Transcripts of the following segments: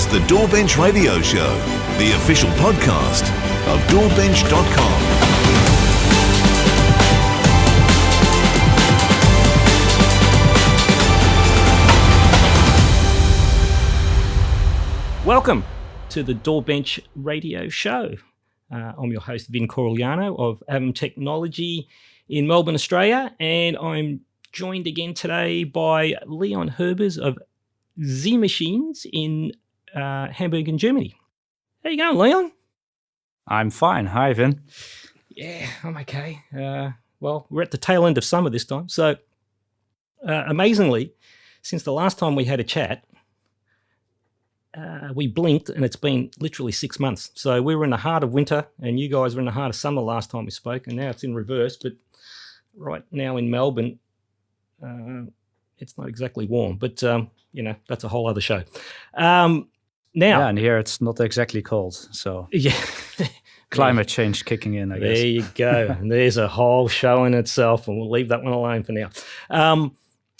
the DAWbench Radio Show, the official podcast of DAWbench.com. Welcome to the DAWbench Radio Show. I'm your host, Curigliano of AAVIM Technology in Melbourne, Australia, and I'm joined again today by Leon Herbers of Z Machines in Hamburg, in Germany. How you going, Leon? I'm fine. Hi, Vin. Yeah, I'm okay. Well, we're at the tail end of summer this time. So, amazingly, since the last time we had a chat, we blinked and it's been literally 6 months. So we were in the heart of winter and you guys were in the heart of summer last time we spoke, and now it's in reverse. But right now in Melbourne, it's not exactly warm, but that's a whole other show. Now, yeah, and here it's not exactly cold, so yeah, climate change kicking in, I guess. There you go. And there's a whole show in itself, and we'll leave that one alone for now.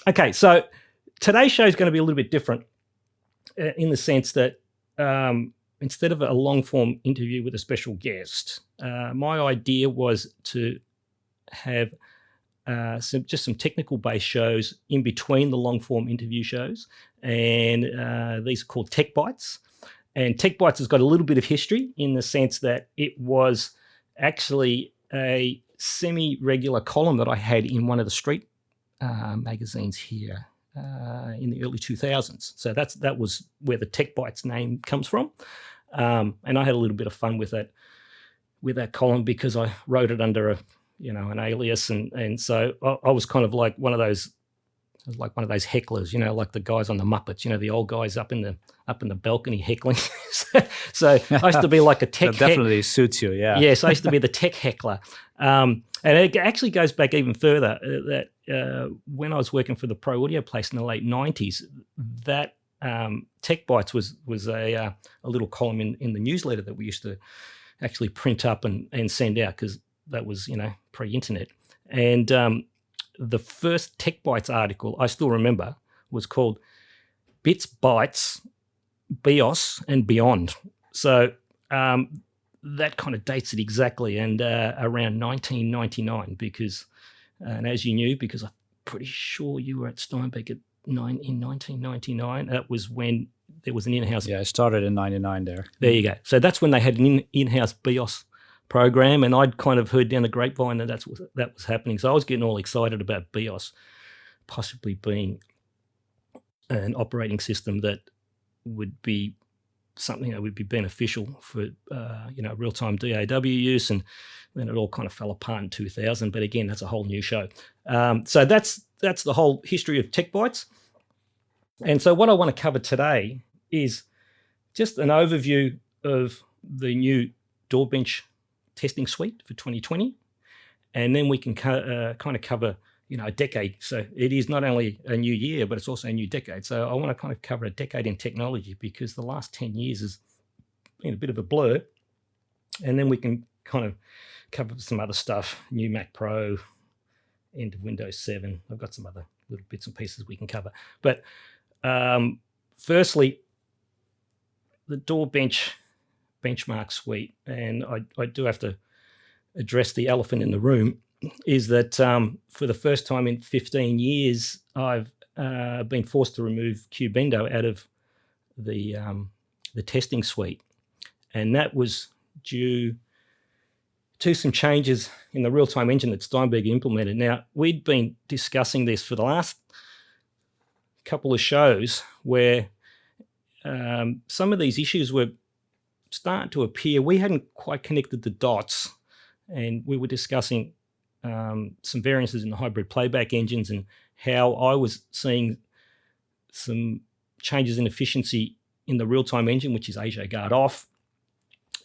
Okay, so today's show is going to be a little bit different in the sense that instead of a long-form interview with a special guest, my idea was to have some technical-based shows in between the long-form interview shows, and these are called TechBytes. And TechBytes has got a little bit of history in the sense that it was actually a semi-regular column that I had in one of the street magazines here in the early 2000s. So that was where the TechBytes name comes from. And I had a little bit of fun with that column because I wrote it under an alias, and so I was kind of like one of those hecklers, like the guys on the Muppets, the old guys up in the balcony heckling. So I used to be like a tech. That definitely suits you, yeah. Yes, I used to be the tech heckler, and it actually goes back even further. That when I was working for the Pro Audio place in the late '90s, that TechBytes was a little column in the newsletter that we used to actually print up and send out, because that was pre-internet. And the first TechBytes article I still remember was called Bits, Bytes, BIOS and Beyond. So that kind of dates it exactly, and around 1999, because, and as you knew, because I'm pretty sure you were at Steinbeck in 1999, that was when there was an in-house. Yeah, I started in 99 there. There you go. So that's when they had an in-house BIOS program, and I'd kind of heard down the grapevine that that was happening. So I was getting all excited about BIOS possibly being an operating system that would be something that would be beneficial for real-time DAW use, and then it all kind of fell apart in 2000. But again, that's a whole new show. So that's the whole history of TechBytes. And so what I want to cover today is just an overview of the new DAWbench testing suite for 2020, and then we can kind of cover a decade. So it is not only a new year, but it's also a new decade. So I want to kind of cover a decade in technology, because the last 10 years has been a bit of a blur, and then we can kind of cover some other stuff, new Mac Pro, end of Windows 7. I've got some other little bits and pieces we can cover, but firstly, the DAWbench benchmark suite, and I do have to address the elephant in the room, is that for the first time in 15 years, I've been forced to remove Cubendo out of the testing suite, and that was due to some changes in the real-time engine that Steinberg implemented. Now, we'd been discussing this for the last couple of shows, where some of these issues were starting to appear. We hadn't quite connected the dots, and we were discussing some variances in the hybrid playback engines, and how I was seeing some changes in efficiency in the real-time engine, which is AJ Guard off,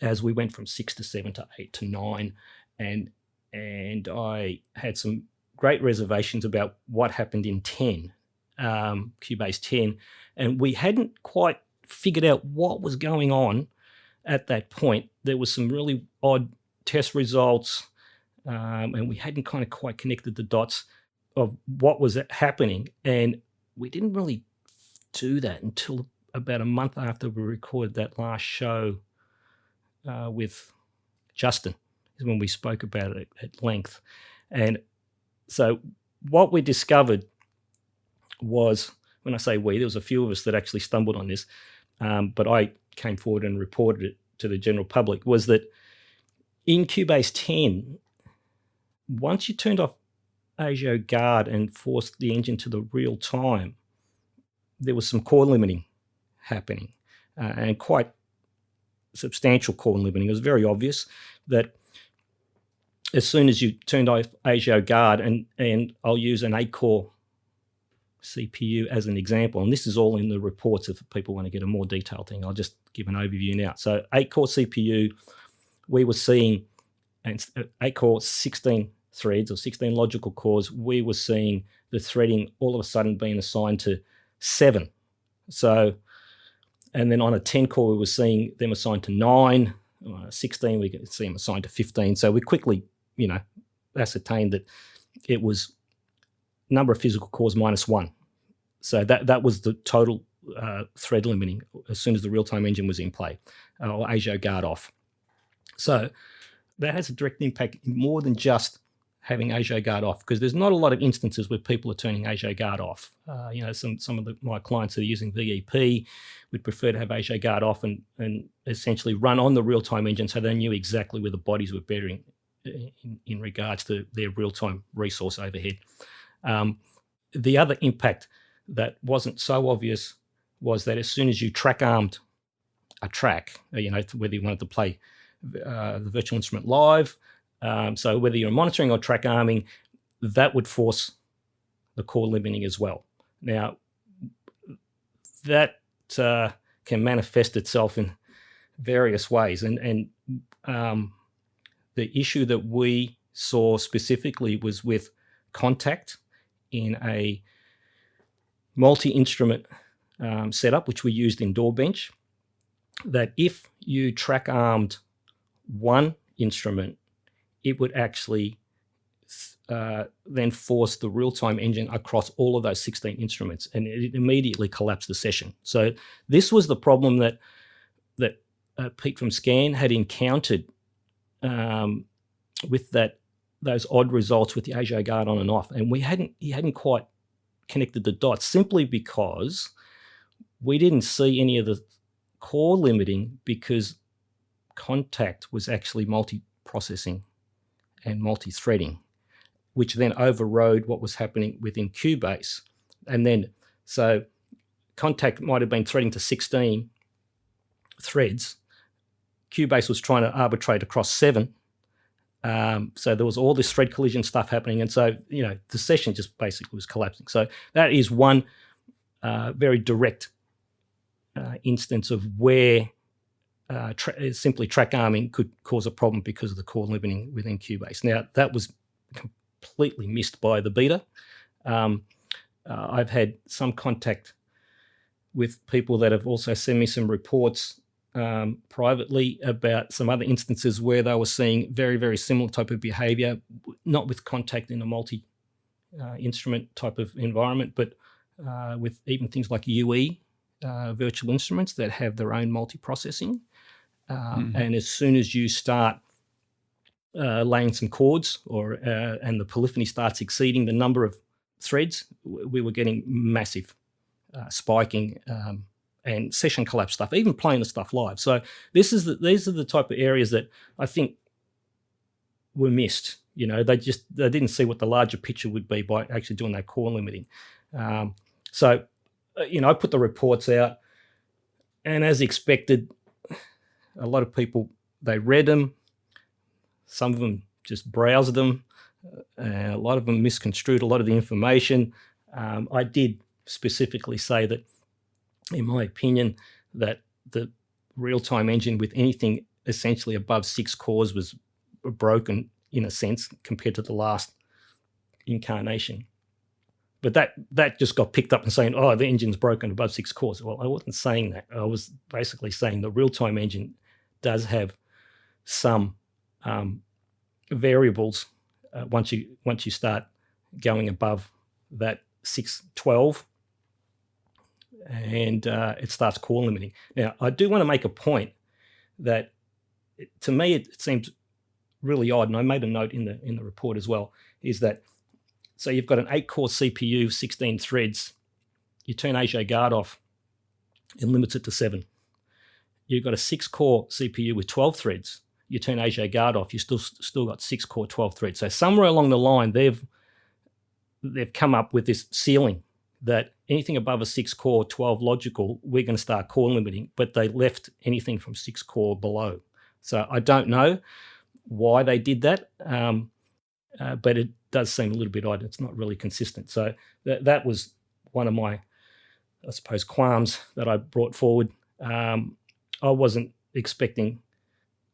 as we went from 6 to 7 to 8 to 9, and I had some great reservations about what happened in 10, Cubase 10, and we hadn't quite figured out what was going on at that point. There was some really odd test results, and we hadn't kind of quite connected the dots of what was happening, and we didn't really do that until about a month after we recorded that last show with Justin, is when we spoke about it at length. And so what we discovered was, when I say we, there was a few of us that actually stumbled on this, but I came forward and reported it to the general public, was that in Cubase 10, once you turned off ASIO guard and forced the engine to the real time, there was some core limiting happening, and quite substantial core limiting. It was very obvious that as soon as you turned off ASIO guard, and I'll use an 8-core CPU as an example, and this is all in the reports if people want to get a more detailed thing. I'll just give an overview now. So 8-core CPU, we were seeing, and 8-core 16 threads or 16 logical cores, we were seeing the threading all of a sudden being assigned to 7. So, and then on a 10-core, we were seeing them assigned to 9. 16, we could see them assigned to 15. So we quickly, ascertained that it was number of physical cores minus 1. So that was the total thread limiting as soon as the real-time engine was in play, or ASIO guard off. So that has a direct impact more than just having ASIO guard off, because there's not a lot of instances where people are turning ASIO guard off. Some of my clients that are using VEP would prefer to have ASIO guard off and essentially run on the real-time engine, so they knew exactly where the bodies were bearing in regards to their real-time resource overhead. The other impact that wasn't so obvious was that as soon as you track-armed a track, whether you wanted to play the virtual instrument live, so whether you're monitoring or track arming, that would force the core limiting as well. Now, that can manifest itself in various ways. And the issue that we saw specifically was with contact in a multi-instrument setup, which we used in DAWbench, that if you track armed one instrument, it would actually then force the real-time engine across all of those 16 instruments, and it immediately collapsed the session. So this was the problem that Pete from Scan had encountered with those odd results with the ASIO guard on and off, and he hadn't quite connected the dots, simply because we didn't see any of the core limiting, because contact was actually multi-processing and multi-threading, which then overrode what was happening within Cubase. And then, so contact might have been threading to 16 threads. Cubase was trying to arbitrate across 7. So there was all this thread collision stuff happening. And so, the session just basically was collapsing. So that is one very direct instance of where simply track arming could cause a problem because of the core limiting within Cubase. Now, that was completely missed by the beta. I've had some contact with people that have also sent me some reports privately about some other instances where they were seeing very, very similar type of behavior, not with contact in a multi-instrument type of environment, but with even things like UE virtual instruments that have their own multi-processing. And as soon as you start laying some chords, and the polyphony starts exceeding the number of threads, we were getting massive spiking and session collapse stuff, even playing the stuff live. So these are the type of areas that I think were missed. They didn't see what the larger picture would be by actually doing that core limiting. So I put the reports out, and as expected, a lot of people, they read them. Some of them just browsed them. A lot of them misconstrued a lot of the information. I did specifically say that, in my opinion, that the real-time engine with anything essentially above 6 cores was broken in a sense compared to the last incarnation. But that just got picked up and saying, oh, the engine's broken above 6 cores. Well, I wasn't saying that. I was basically saying the real-time engine does have some variables once you start going above that 612. and it starts core limiting. Now, I do want to make a point that, to me, it seems really odd, and I made a note in the report as well, is that, so you've got an 8-core CPU, 16 threads, you turn AJ guard off, it limits it to 7. You've got a 6-core CPU with 12 threads, you turn AJ guard off, you still got 6-core, 12 threads. So somewhere along the line, they've come up with this ceiling that anything above a 6-core, 12 logical, we're going to start core limiting, but they left anything from 6-core below. So I don't know why they did that, but it does seem a little bit odd. It's not really consistent. So that was one of my, I suppose, qualms that I brought forward. I wasn't expecting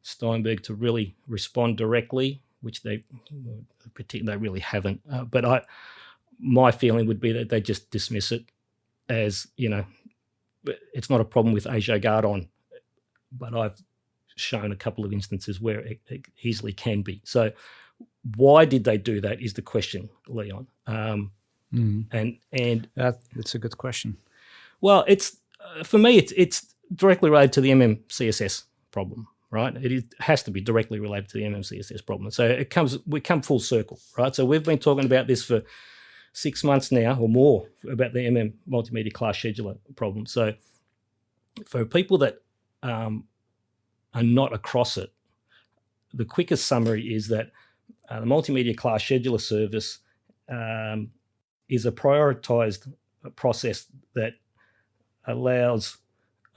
Steinberg to really respond directly, which they really haven't. But my feeling would be that they just dismiss it as, it's not a problem with AJ guard on, but I've shown a couple of instances where it easily can be. So why did they do that is the question, Leon. And that's a good question. Well, it's for me, it's directly related to the MMCSS problem, right? It has to be directly related to the MMCSS problem. So we come full circle, right? So we've been talking about this for 6 months now or more about the multimedia class scheduler problem. So for people that are not across it, the quickest summary is that the multimedia class scheduler service is a prioritized process that allows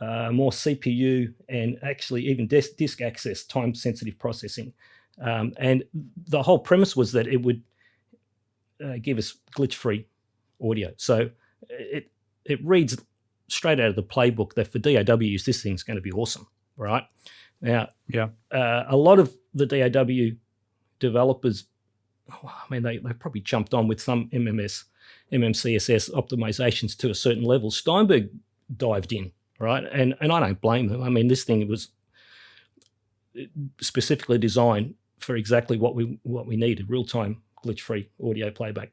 more CPU and actually even disk access, time-sensitive processing. And the whole premise was that it would give us glitch-free audio. So it reads straight out of the playbook that for DAWs, this thing's going to be awesome, right? Now, a lot of the DAW developers, they probably jumped on with some MMCSS optimizations to a certain level. Steinberg dived in, right? And I don't blame them. This thing was specifically designed for exactly what we needed, real-time glitch-free audio playback.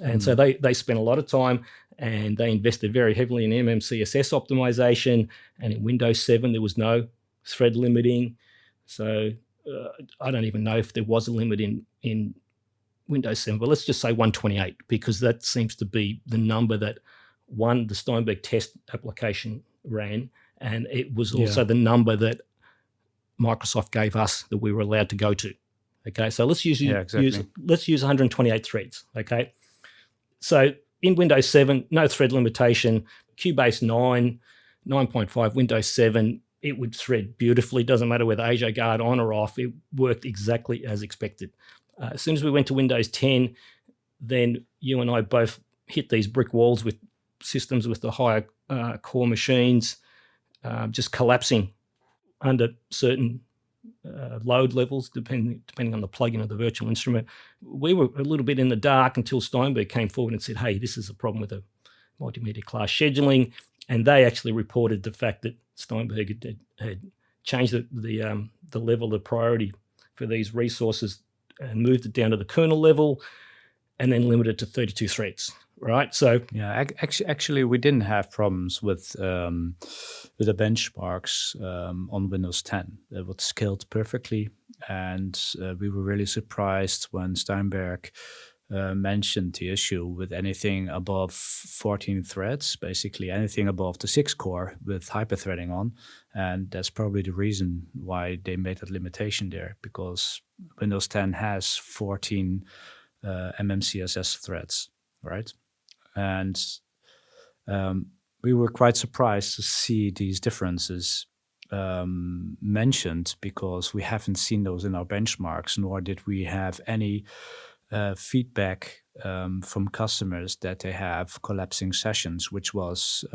And so they spent a lot of time and they invested very heavily in MMCSS optimization. And in Windows 7, there was no thread limiting. So I don't even know if there was a limit in Windows 7, but let's just say 128, because that seems to be the number that the Steinberg test application ran. And it was also the number that Microsoft gave us that we were allowed to go to. Okay, so let's use 128 threads. Okay, so in Windows 7, no thread limitation. Cubase 9, 9.5, Windows 7, it would thread beautifully. Doesn't matter whether AJ guard on or off. It worked exactly as expected. As soon as we went to Windows 10, then you and I both hit these brick walls with systems with the higher core machines, just collapsing under certain load levels, depending on the plugin of the virtual instrument. We were a little bit in the dark until Steinberg came forward and said, hey, this is a problem with the multimedia class scheduling. And they actually reported the fact that Steinberg had changed the level of priority for these resources and moved it down to the kernel level and then limited to 32 threads. Right. So actually, we didn't have problems with the benchmarks on Windows 10. It was scaled perfectly, and we were really surprised when Steinberg mentioned the issue with anything above 14 threads, basically anything above the 6-core with hyperthreading on, and that's probably the reason why they made that limitation there, because Windows 10 has 14 MMCSS threads, right? And we were quite surprised to see these differences mentioned, because we haven't seen those in our benchmarks, nor did we have any feedback from customers that they have collapsing sessions, which was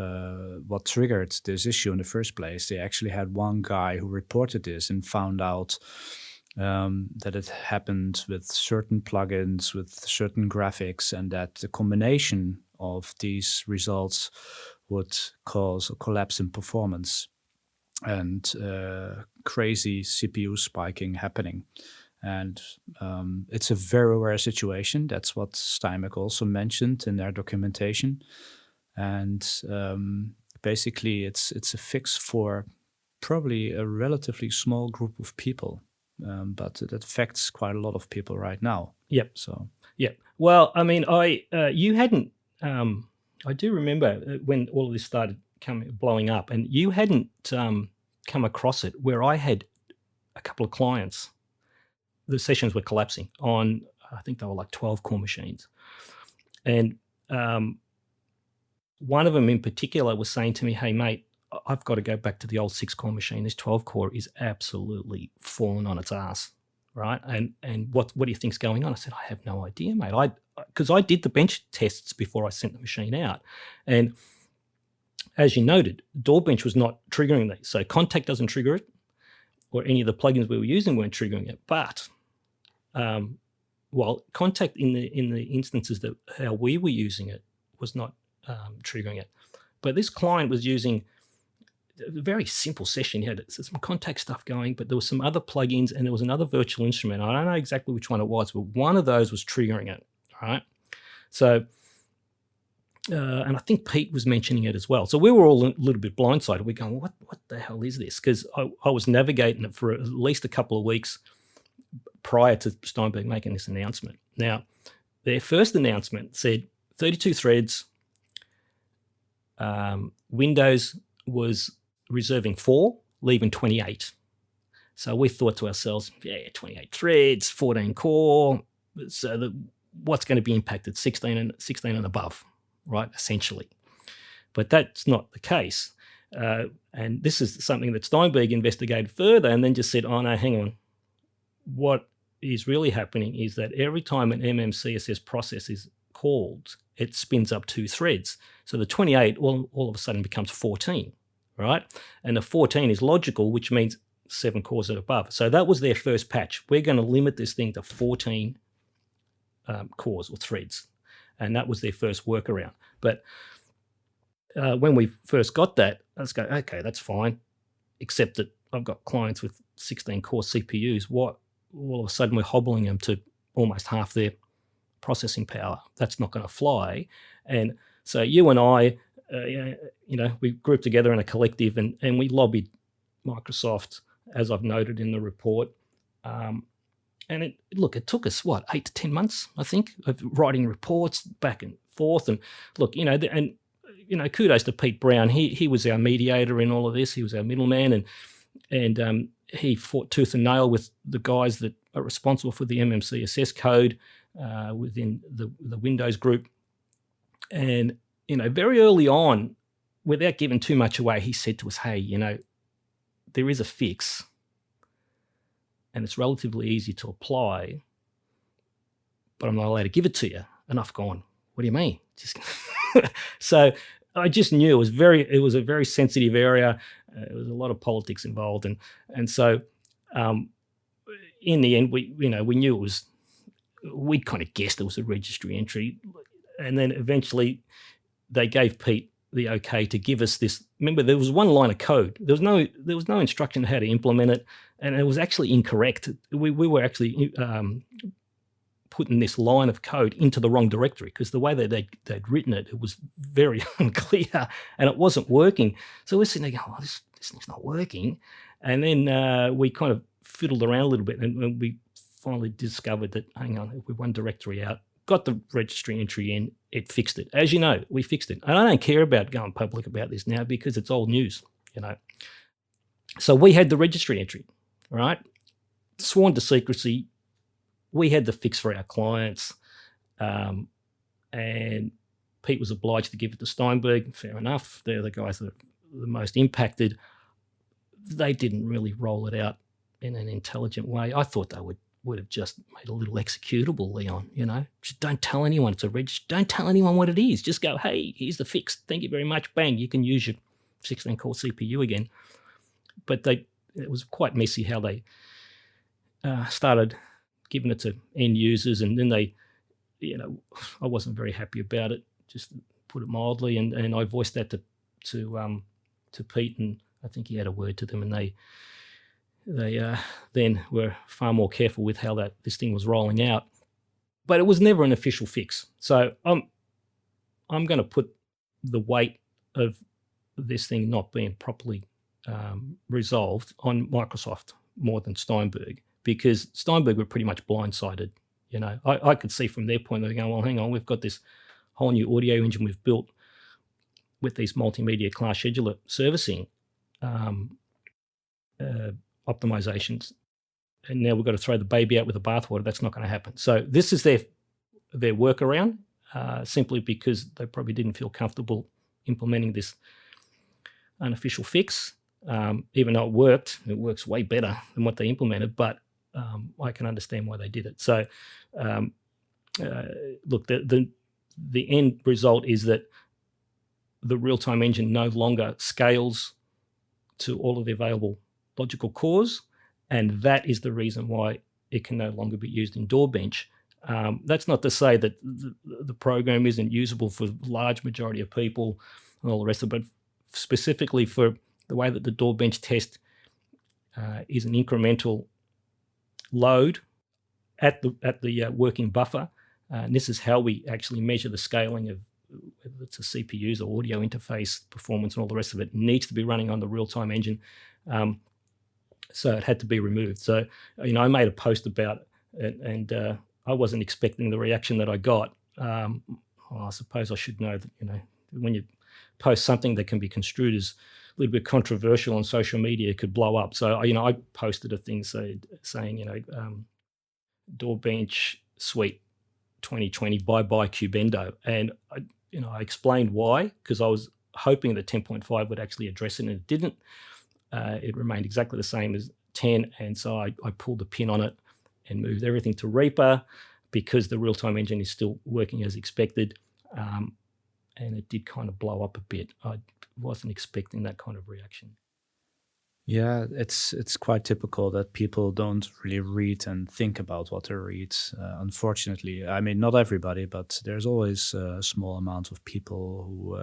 what triggered this issue in the first place. They actually had one guy who reported this and found out that it happened with certain plugins, with certain graphics, and that the combination of these results would cause a collapse in performance and crazy CPU spiking happening. And it's a very rare situation. That's what Steinberg also mentioned in their documentation. and basically it's a fix for probably a relatively small group of people, but it affects quite a lot of people right now. Yep. So Yep. Well, I mean, you hadn't. I do remember when all of this started blowing up, and you hadn't come across it. Where I had a couple of clients, the sessions were collapsing on. I think they were like 12 core machines, and one of them in particular was saying to me, "Hey, mate, I've got to go back to the old 6 core machine. This 12 core is absolutely fallen on its ass." Right. And what do you think's going on? I said, I have no idea, mate. Because I did the bench tests before I sent the machine out. And as you noted, DAWbench was not triggering these. So Contact doesn't trigger it, or any of the plugins we were using weren't triggering it. But Contact in the instances that how we were using it was not triggering it. But this client was using a very simple session. He had some Contact stuff going, but there was some other plugins, and there was another virtual instrument. I don't know exactly which one it was, but one of those was triggering it. Right. So, and I think Pete was mentioning it as well. So we were all a little bit blindsided. We're going, what the hell is this? Because I was navigating it for at least a couple of weeks prior to Steinberg making this announcement. Now, their first announcement said 32 threads. Windows was reserving 4, leaving 28. So we thought to ourselves, 28 threads, 14 core. So what's going to be impacted? 16 and above, right? Essentially. But that's not the case. And this is something that Steinberg investigated further and then just said, oh, no, hang on. What is really happening is that every time an NAMM CSS process is called, it spins up 2 threads. So the 28 all of a sudden becomes 14. Right? And the 14 is logical, which means 7 cores and above. So that was their first patch. We're going to limit this thing to 14 cores or threads. And that was their first workaround. But when we first got that, let's go, okay, that's fine. Except that I've got clients with 16 core CPUs. What all of a sudden we're hobbling them to almost half their processing power. That's not going to fly. And so you and I, we grouped together in a collective and we lobbied Microsoft, as I've noted in the report. And it took us, 8 to 10 months, I think, of writing reports back and forth. And look, kudos to Pete Brown. He was our mediator in all of this. He was our middleman, and he fought tooth and nail with the guys that are responsible for the MMCSS code within the Windows group. And very early on, without giving too much away, he said to us, hey, there is a fix and it's relatively easy to apply, but I'm not allowed to give it to you. And I've gone, what do you mean? So I just knew it was a very sensitive area. There was a lot of politics involved. And so in the end, we knew it was, we kind of guessed it was a registry entry. And then eventually they gave Pete the okay to give us this. Remember, there was one line of code. There was no instruction how to implement it, and it was actually incorrect. We were actually putting this line of code into the wrong directory because the way that they'd written it, it was very unclear and it wasn't working. So we're sitting there going, oh, this thing's not working. And then we kind of fiddled around a little bit, and we finally discovered that, hang on, if we one directory out, got the registry entry in, it fixed it. As you know, we fixed it. And I don't care about going public about this now because it's old news, So we had the registry entry, right? Sworn to secrecy. We had the fix for our clients. And Pete was obliged to give it to Steinberg. Fair enough. They're the guys that are the most impacted. They didn't really roll it out in an intelligent way. I thought they would have just made a little executable, Leon, Just don't tell anyone it's a register. Don't tell anyone what it is. Just go, hey, here's the fix. Thank you very much. Bang, you can use your 16-core CPU again. But it was quite messy how they started giving it to end users, and then they, I wasn't very happy about it, just to put it mildly, and I voiced that to Pete, and I think he had a word to them, and they then were far more careful with how this thing was rolling out. But it was never an official fix. So I'm going to put the weight of this thing not being properly resolved on Microsoft more than Steinberg, because Steinberg were pretty much blindsided. I could see from their point, they're going, well, hang on, we've got this whole new audio engine we've built with these multimedia class scheduler servicing optimizations, and now we've got to throw the baby out with the bathwater. That's not going to happen. So this is their workaround, simply because they probably didn't feel comfortable implementing this unofficial fix. Even though it works way better than what they implemented, but I can understand why they did it. So look, the end result is that the real-time engine no longer scales to all of the available logical cores, and that is the reason why it can no longer be used in DAWbench. That's not to say that the program isn't usable for large majority of people and all the rest of it, but specifically for the way that the DAWbench test is an incremental load at the working buffer. And this is how we actually measure the scaling of whether it's a CPUs or audio interface performance and all the rest of it. Needs to be running on the real-time engine. So it had to be removed. So, I made a post about it, and I wasn't expecting the reaction that I got. Well, I suppose I should know that, when you post something that can be construed as a little bit controversial on social media, it could blow up. So, I posted a thing saying, DAWbench Suite 2020, bye-bye Cubendo. And, I explained why, because I was hoping that 10.5 would actually address it, and it didn't. It remained exactly the same as 10, and so I pulled the pin on it and moved everything to Reaper, because the real-time engine is still working as expected, and it did kind of blow up a bit. I wasn't expecting that kind of reaction. Yeah, it's quite typical that people don't really read and think about what they read. Unfortunately, I mean, not everybody, but there's always a small amount of people who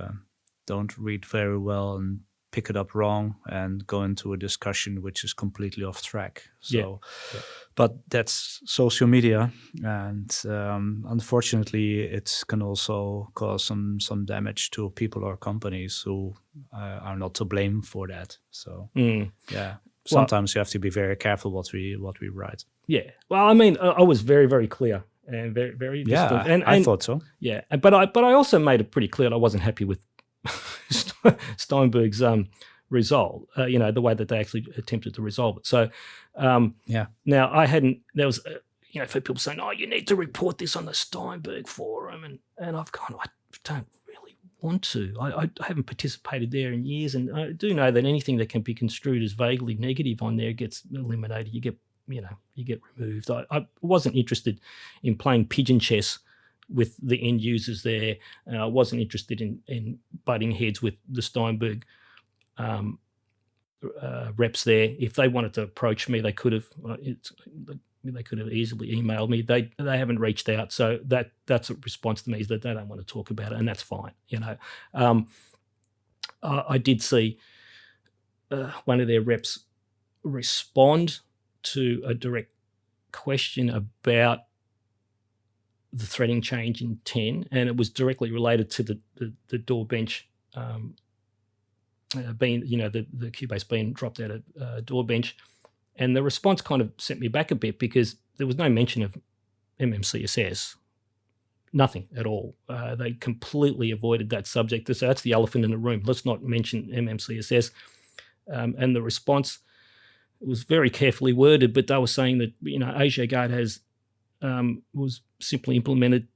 don't read very well and pick it up wrong and go into a discussion which is completely off track. So, yeah. But that's social media, and unfortunately, it can also cause some damage to people or companies who are not to blame for that. So, yeah, sometimes you have to be very careful what we write. Yeah, well, I mean, I was very, very clear and very, very distant. And I thought so. Yeah, but I also made it pretty clear that I wasn't happy with Steinberg's result, the way that they actually attempted to resolve it. So, now there was, for people saying, oh, you need to report this on the Steinberg forum. And I've gone, I don't really want to. I haven't participated there in years. And I do know that anything that can be construed as vaguely negative on there gets eliminated. You get removed. I wasn't interested in playing pigeon chess with the end users there. I wasn't interested in butting heads with the Steinberg reps there. If they wanted to approach me, they could have. They could have easily emailed me. They haven't reached out, so that's a response to me, is that they don't want to talk about it, and that's fine. I did see one of their reps respond to a direct question about the threading change in 10, and it was directly related to the DAWbench being, the Cubase being dropped out of DAWbench. And the response kind of sent me back a bit, because there was no mention of MMCSS, nothing at all. They completely avoided that subject. So that's the elephant in the room. Let's not mention MMCSS. And the response was very carefully worded, but they were saying that, AAVIM was simply implemented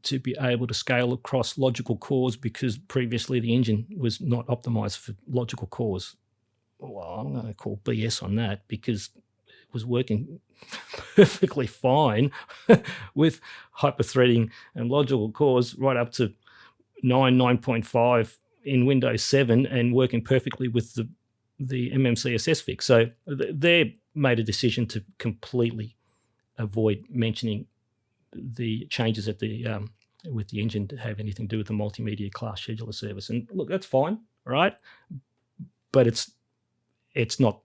to be able to scale across logical cores, because previously the engine was not optimized for logical cores. Well, I'm going to call BS on that, because it was working perfectly fine with hyperthreading and logical cores right up to 9.5 in Windows 7, and working perfectly with the MMCSS fix. So they made a decision to completely avoid mentioning the changes at the with the engine to have anything to do with the multimedia class scheduler service. And look, that's fine, right? But it's not.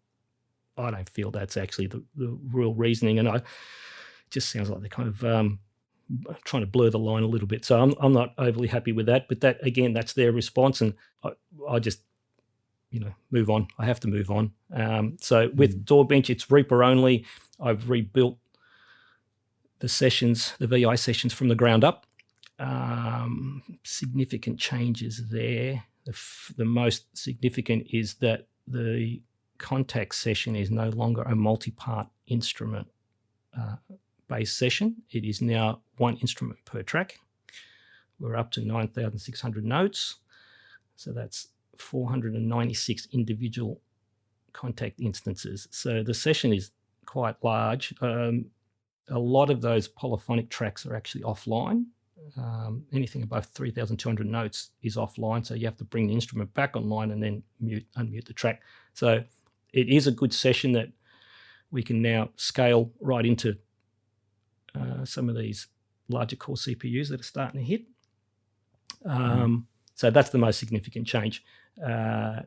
I don't feel that's actually the real reasoning, and it just sounds like they're kind of trying to blur the line a little bit. So I'm not overly happy with that. But that, again, that's their response, and I just, move on. I have to move on. So with DAWbench, it's Reaper only. I've rebuilt the sessions, the VI sessions from the ground up. Significant changes there. The most significant is that the contact session is no longer a multi-part instrument based session. It is now one instrument per track. We're up to 9,600 notes. So that's 496 individual contact instances. So the session is quite large. A lot of those polyphonic tracks are actually offline. Anything above 3,200 notes is offline, so you have to bring the instrument back online and then unmute the track. So it is a good session that we can now scale right into some of these larger core CPUs that are starting to hit. So that's the most significant change. And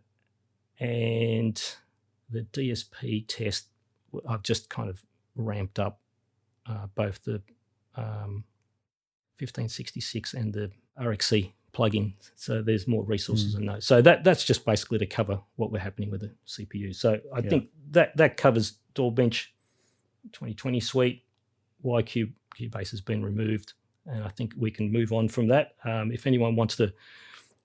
the DSP test, I've just kind of ramped up both the 1566 and the RXC plugin. So there's more resources in those. So that's just basically to cover what we're happening with the CPU. So I think that covers DAWbench 2020 suite. Why Cubase has been removed, and I think we can move on from that. If anyone wants to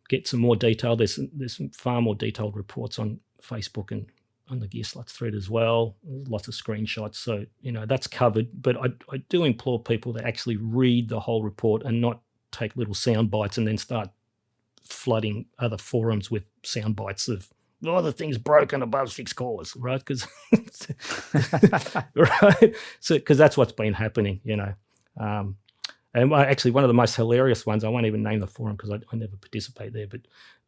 get some more detail, there's some far more detailed reports on Facebook and on the Gearsluts thread as well. There's lots of screenshots, so that's covered. But I do implore people to actually read the whole report and not take little sound bites and then start flooding other forums with sound bites of the thing's broken above 6 cores, right? Because right, so because that's what's been happening, And actually, one of the most hilarious ones, I won't even name the forum because I never participate there, but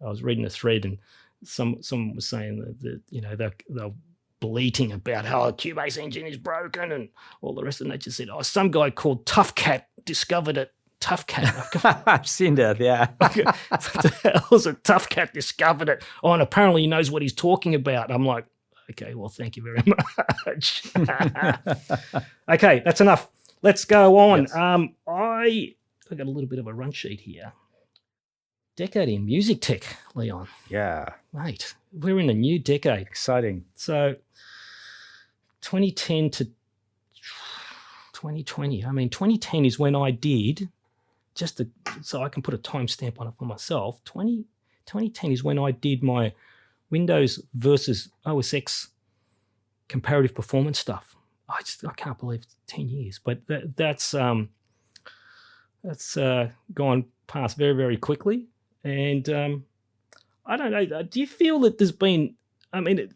I was reading a thread and someone was saying that they're bleating about how a Cubase engine is broken and all the rest, and they just said, some guy called Tough Cat discovered it. Tough Cat. I've seen that, yeah. What the hell's a Tough Cat discovered it? And apparently he knows what he's talking about. I'm like, okay, well, thank you very much. Okay, that's enough. Let's go on. Yes. I got a little bit of a run sheet here. Decade in music tech, Leon. Yeah. Mate, we're in a new decade. Exciting. So 2010 to 2020. I mean, 2010 is when I did, so I can put a timestamp on it for myself. 2010 is when I did my Windows versus OS X comparative performance stuff. I can't believe it's 10 years, but that's gone past very, very quickly. And I don't know. Do you feel that there's been? Do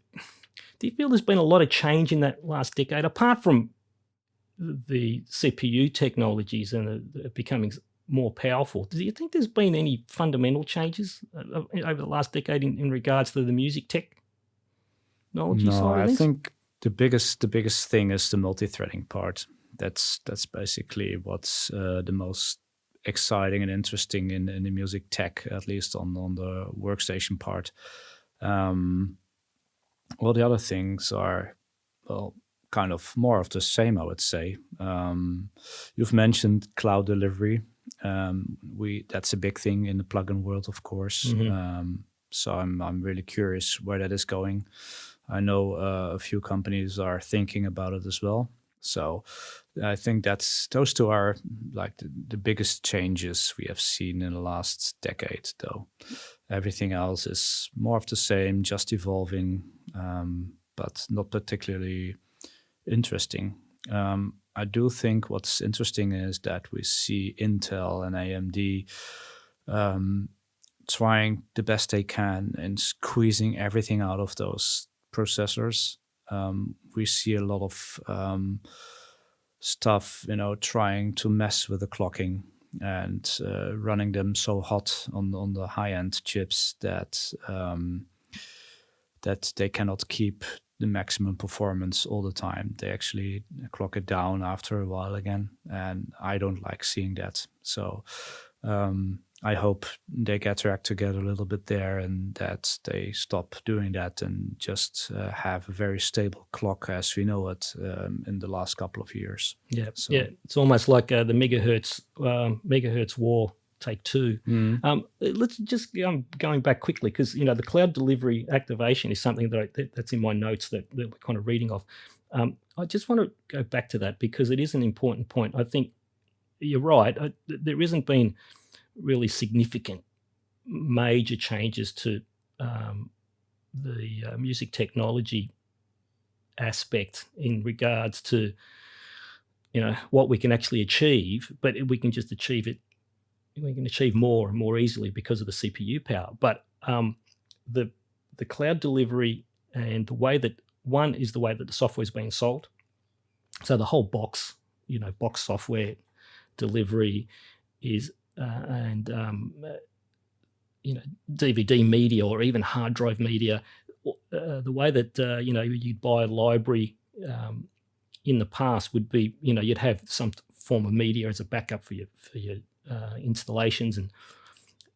you feel there's been a lot of change in that last decade, apart from the CPU technologies and the becoming more powerful? Do you think there's been any fundamental changes over the last decade in regards to the music technology side of things? I think the biggest thing is the multi-threading part. That's basically what's the most exciting and interesting in the music tech, at least on the workstation part. Well, the other things are, kind of more of the same, I would say. You've mentioned cloud delivery. That's a big thing in the plugin world, of course. Mm-hmm. So I'm really curious where that is going. I know a few companies are thinking about it as well. So I think those two are like the biggest changes we have seen in the last decade, though. Everything else is more of the same, just evolving, but not particularly interesting. I do think what's interesting is that we see Intel and AMD trying the best they can and squeezing everything out of those processors. We see a lot of stuff, trying to mess with the clocking and running them so hot on the high-end chips that they cannot keep the maximum performance all the time. They actually clock it down after a while again, and I don't like seeing that. So I hope they get their act together a little bit there, and that they stop doing that and just have a very stable clock as we know it in the last couple of years. Yeah, So, yeah. It's almost like the megahertz war take two. Let's just going back quickly, because the cloud delivery activation is something that's in my notes that we're kind of reading off. I just want to go back to that because it is an important point. I think you're right. There hasn't been really significant major changes to the music technology aspect in regards to what we can actually achieve, but we can just achieve it. We can achieve more and more easily because of the CPU power. But the cloud delivery and the way that one is the way that the software is being sold. So the whole box software delivery is DVD media or even hard drive media. The way that you'd buy a library in the past would be you'd have some form of media as a backup for your installations, and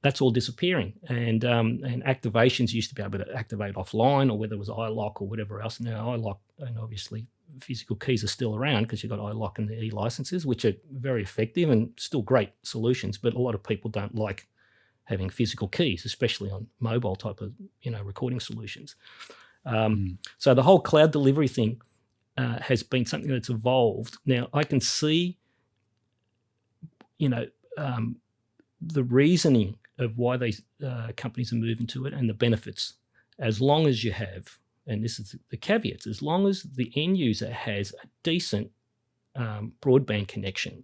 that's all disappearing. And activations used to be able to activate offline, or whether it was iLock or whatever else. Now iLock, and obviously physical keys are still around because you've got iLock and the e-licenses, which are very effective and still great solutions. But a lot of people don't like having physical keys, especially on mobile type of recording solutions. So the whole cloud delivery thing has been something that's evolved. Now I can see, the reasoning of why these companies are moving to it and the benefits, as long as you have, and this is the caveats, as long as the end user has a decent broadband connection,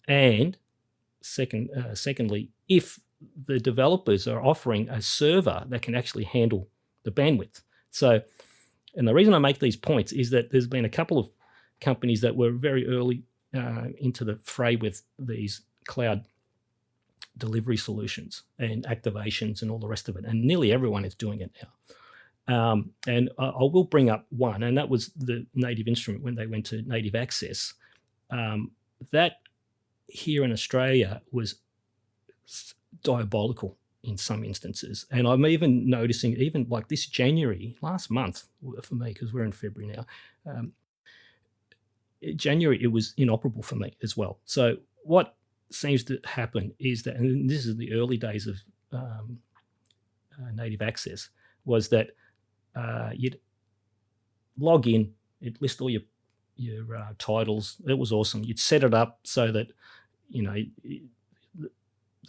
and secondly, if the developers are offering a server that can actually handle the bandwidth. So, and the reason I make these points is that there's been a couple of companies that were very early into the fray with these cloud delivery solutions and activations and all the rest of it, and nearly everyone is doing it now. And I will bring up one, and that was the Native Instrument when they went to native access. That here in Australia was diabolical in some instances, and I'm even noticing, even like this January, last month for me, because we're in February now, January, it was inoperable for me as well. So what seems to happen is that, and this is the early days of native access, was that you'd log in, it'd list all your titles. It was awesome. You'd set it up so that the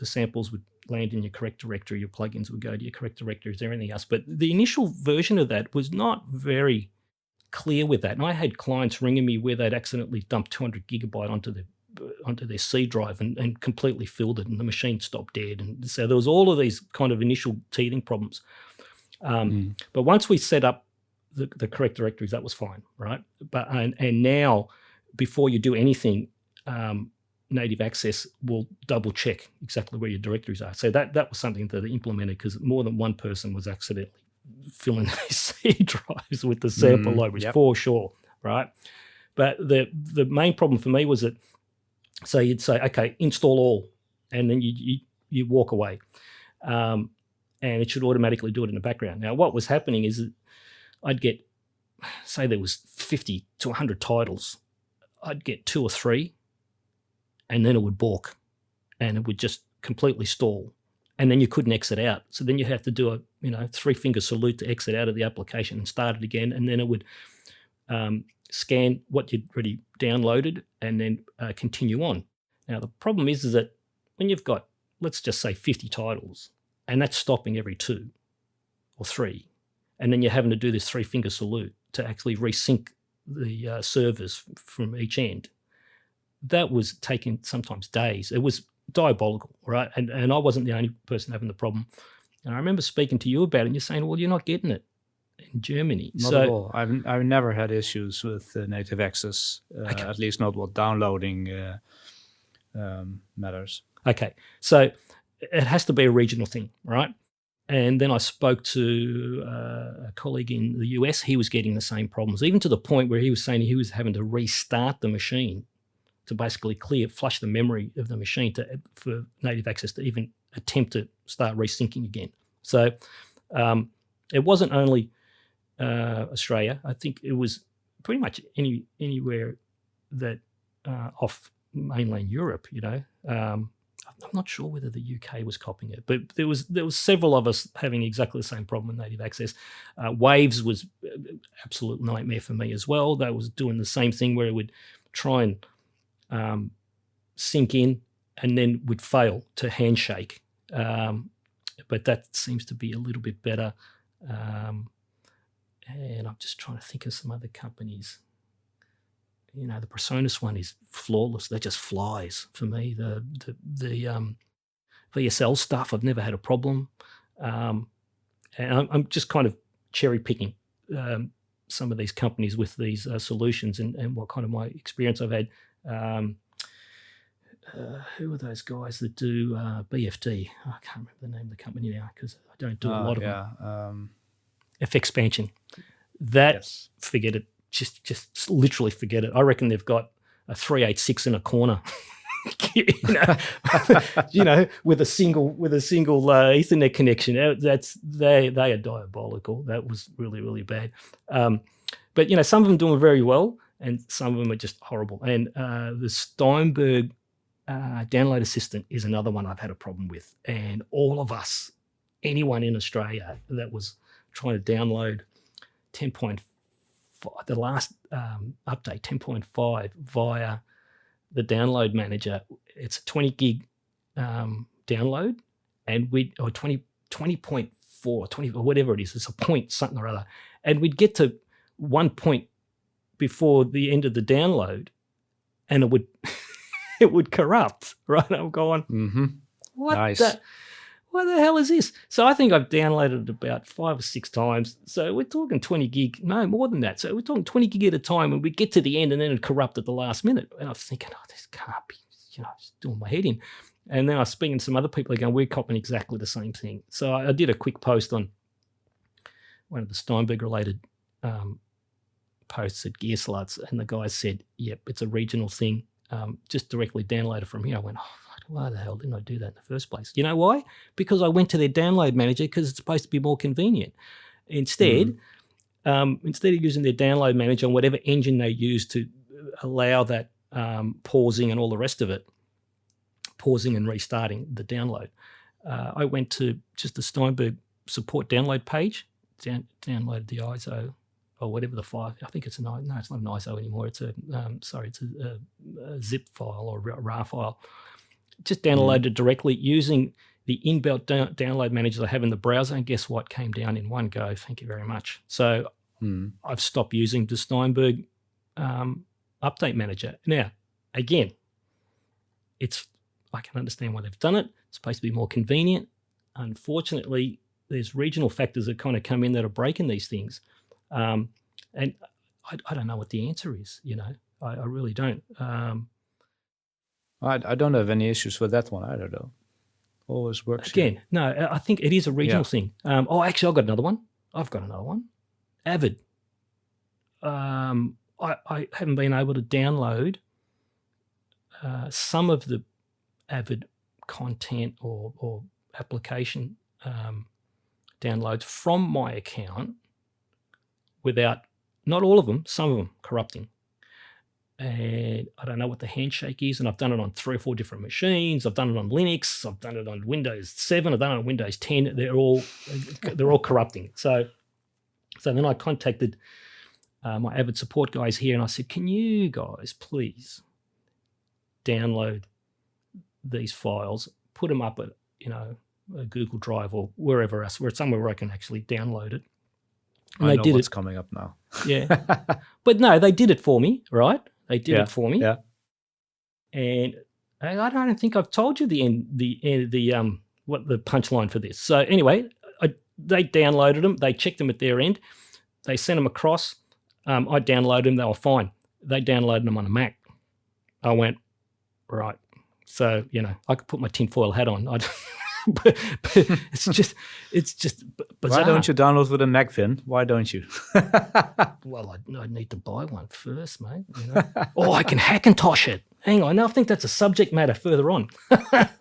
samples would land in your correct directory, your plugins would go to your correct directories, everything else. But the initial version of that was not very clear with that. And I had clients ringing me where they'd accidentally dumped 200 gigabyte onto their C drive and completely filled it, and the machine stopped dead. And so there was all of these kind of initial teething problems. But once we set up the correct directories, that was fine, right? But and now, before you do anything, native access will double check exactly where your directories are. So that was something that they implemented because more than one person was accidentally filling their C drives with the sample libraries, for sure, right? But the main problem for me was that, so you'd say, okay, install all, and then you walk away, and it should automatically do it in the background. Now, what was happening is that I'd get, say there was 50 to 100 titles, I'd get 2 or 3, and then it would balk, and it would just completely stall, and then you couldn't exit out. So then you have to do a 3-finger salute to exit out of the application and start it again, and then it would scan what you'd already downloaded and then continue on. Now the problem is that when you've got, let's just say 50 titles, and that's stopping every 2 or 3, and then you're having to do this 3-finger salute to actually resync the servers from each end. That was taking sometimes days. It was diabolical, right? And I wasn't the only person having the problem. And I remember speaking to you about it, and you're saying, well, you're not getting it in Germany. Not at all. I've never had issues with native access, okay. At least not what downloading matters. Okay, so it has to be a regional thing, right? And then I spoke to a colleague in the US. He was getting the same problems, even to the point where he was saying he was having to restart the machine to basically flush the memory of the machine for native access to even attempt to start resyncing again. So it wasn't only Australia. I think it was pretty much anywhere that off mainland Europe, I'm not sure whether the UK was copying it, but there was several of us having exactly the same problem with native access. Waves was an absolute nightmare for me as well. They was doing the same thing where it would try and sync in and then would fail to handshake. But that seems to be a little bit better. And I'm just trying to think of some other companies. The Presonus one is flawless. That just flies for me. The VSL stuff, I've never had a problem. And I'm just kind of cherry picking some of these companies with these solutions and what kind of my experience I've had. Who are those guys that do BFD? I can't remember the name of the company now because I don't do a lot of them. FXpansion. Forget it. Just literally forget it. I reckon they've got a 386 in a corner, with a single Ethernet connection. They are diabolical. That was really, really bad. But some of them doing very well, and some of them are just horrible. And the Steinberg download assistant is another one I've had a problem with. And all of us, anyone in Australia that was trying to download 10.5, the last update, 10.5, via the download manager, it's a 20 gig download, and 20.4, 20 or whatever it is, it's a point something or other, and we'd get to 1 point before the end of the download, and it would it would corrupt. Right, I'm going, what the hell is this? So I think I've downloaded it about 5 or 6 times. So we're talking 20 gig, no more than that. So we're talking 20 gig at a time, and we get to the end and then it corrupt at the last minute. And I was thinking, this can't be, just doing my head in. And then I was speaking to some other people again, we're copying exactly the same thing. So I did a quick post on one of the Steinberg related posts at Gear Sluts, and the guy said, yep, it's a regional thing. Just directly download it from here. I went, why the hell didn't I do that in the first place? You know why? Because I went to their download manager because it's supposed to be more convenient. Instead, instead of using their download manager on whatever engine they use to allow that pausing and all the rest of it, pausing and restarting the download, I went to just the Steinberg support download page, downloaded the ISO or whatever the file. I think it's it's not an ISO anymore. It's a zip file or a RAR file. Just downloaded it directly using the inbuilt download manager I have in the browser, and guess what? Came down in one go. Thank you very much. So I've stopped using the Steinberg update manager. Now, again, I can understand why they've done it. It's supposed to be more convenient. Unfortunately, there's regional factors that kind of come in that are breaking these things. And I don't know what the answer is, I really don't. I don't have any issues with that one either, though. Always works. Again, no, I think it is a regional thing. Actually, I've got another one. AAVIM. I haven't been able to download some of the AAVIM content or application downloads from my account without, not all of them, some of them corrupting. And I don't know what the handshake is, and I've done it on 3 or 4 different machines. I've done it on Linux. I've done it on Windows 7. I've done it on Windows 10. They're all corrupting. So then I contacted my AAVIM support guys here, and I said, "Can you guys please download these files, put them up at a Google Drive or wherever else, somewhere where I can actually download it?" And I know what's coming up now. Yeah, but no, they did it for me, right? They did it for me. Yeah. And I don't think I've told you what the punchline for this. So anyway, they downloaded them. They checked them at their end. They sent them across. I downloaded them. They were fine. They downloaded them on a Mac. I went, right. So, I could put my tinfoil hat on. but it's just bizarre. Why don't you download with a Mac, Vin? Why don't you? Well, I need to buy one first, mate. Oh, I can Hackintosh it. Hang on, I think that's a subject matter further on.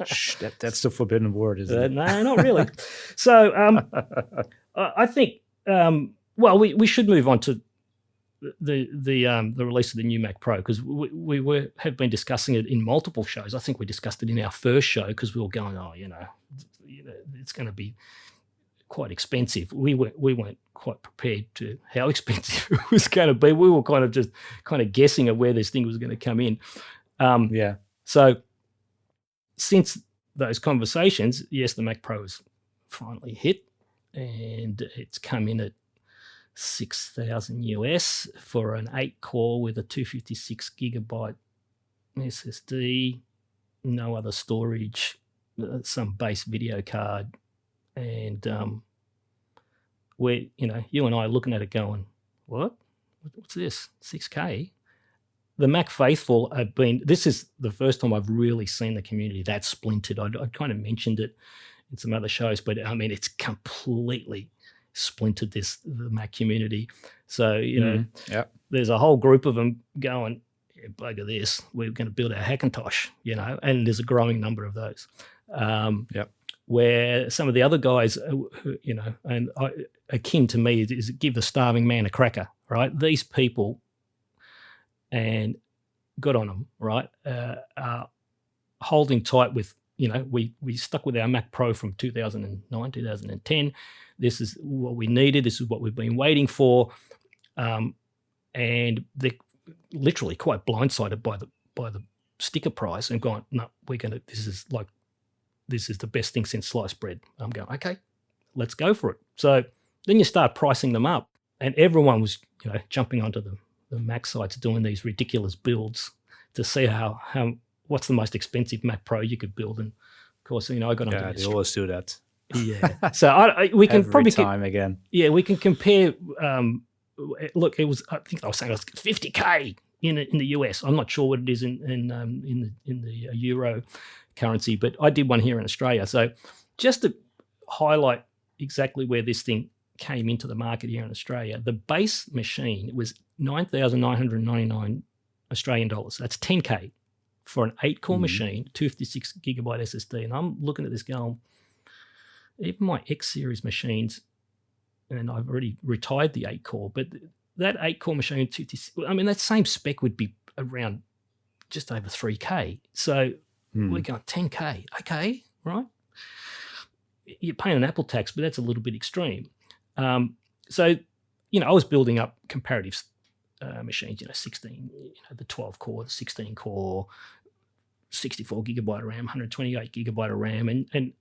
Shh, that's the forbidden word, isn't it? No, not really. So I think we should move on to the release of the new Mac Pro, because we have been discussing it in multiple shows. I think we discussed it in our first show because we were going, it's going to be quite expensive. We weren't quite prepared to how expensive it was going to be. We were kind of guessing at where this thing was going to come in. So since those conversations, yes, the Mac Pro has finally hit, and it's come in at $6,000 US for an 8-core with a 256 gigabyte SSD, no other storage, some base video card, and where you and I are looking at it going, what? What's this? 6K? The Mac faithful have been. This is the first time I've really seen the community that splintered. I kind of mentioned it in some other shows, but I mean, it's completely splintered the Mac community. So there's a whole group of them going, yeah, bugger this, we're going to build our Hackintosh, and there's a growing number of those. Where some of the other guys, and akin to me, is give the starving man a cracker, right? These people, and good on them, right? Are holding tight with, we stuck with our Mac Pro from 2009, 2010. This is what we needed. This is what we've been waiting for. And they're literally quite blindsided by the sticker price and gone, no, this is the best thing since sliced bread. I'm going, okay, let's go for it. So then you start pricing them up, and everyone was, jumping onto the Mac sites doing these ridiculous builds to see what's the most expensive Mac Pro you could build. And of course, I got onto this. They always do that. Yeah. So we can every time again. Yeah, we can compare. Look, I think I was saying it was $50K in the US. I'm not sure what it is in the euro currency, but I did one here in Australia. So just to highlight exactly where this thing came into the market here in Australia, the base machine was 9,999 Australian dollars. That's 10K for an 8-core machine, 256 gigabyte SSD. And I'm looking at this going, even my X series machines, and I've already retired the 8-core, but that 8-core machine, that same spec would be around just over 3K. So we're going 10K. Okay, right? You're paying an Apple tax, but that's a little bit extreme. So, I was building up comparative machines, 16, the 12-core, the 16-core, 64 gigabyte of RAM, 128 gigabyte of RAM, and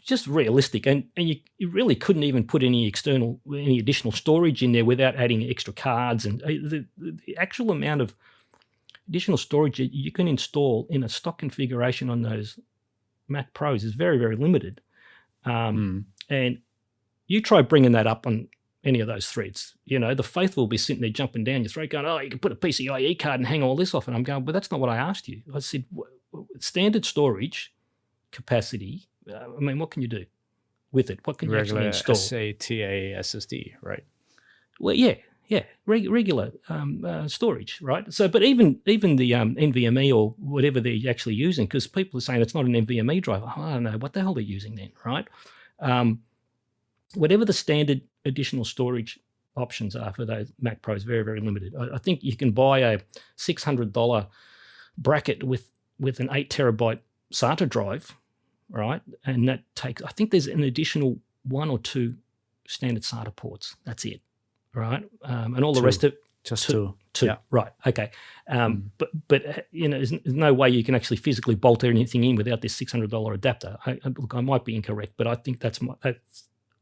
just realistic. And you really couldn't even put any additional storage in there without adding extra cards. And the actual amount of additional storage you can install in a stock configuration on those Mac Pros is very, very limited. And you try bringing that up on any of those threads, the faithful will be sitting there jumping down your throat going, oh, you can put a PCIe card and hang all this off. And I'm going, but that's not what I asked you. I said, standard storage capacity, what can you do with it? What can you actually install? SATA SSD, right? Well, yeah, regular storage, right? So, but even the NVMe or whatever they're actually using, because people are saying it's not an NVMe driver. I don't know what the hell they're using then, right? Whatever the standard additional storage options are for those Mac Pros, very, very limited. I think you can buy a $600 bracket with an 8 terabyte SATA drive, right? And that takes, I think there's an additional 1 or 2 standard SATA ports. That's it, right? And all the rest of just two. Yeah. Right. Okay. But there's no way you can actually physically bolt anything in without this $600 adapter. Look, I might be incorrect, but I think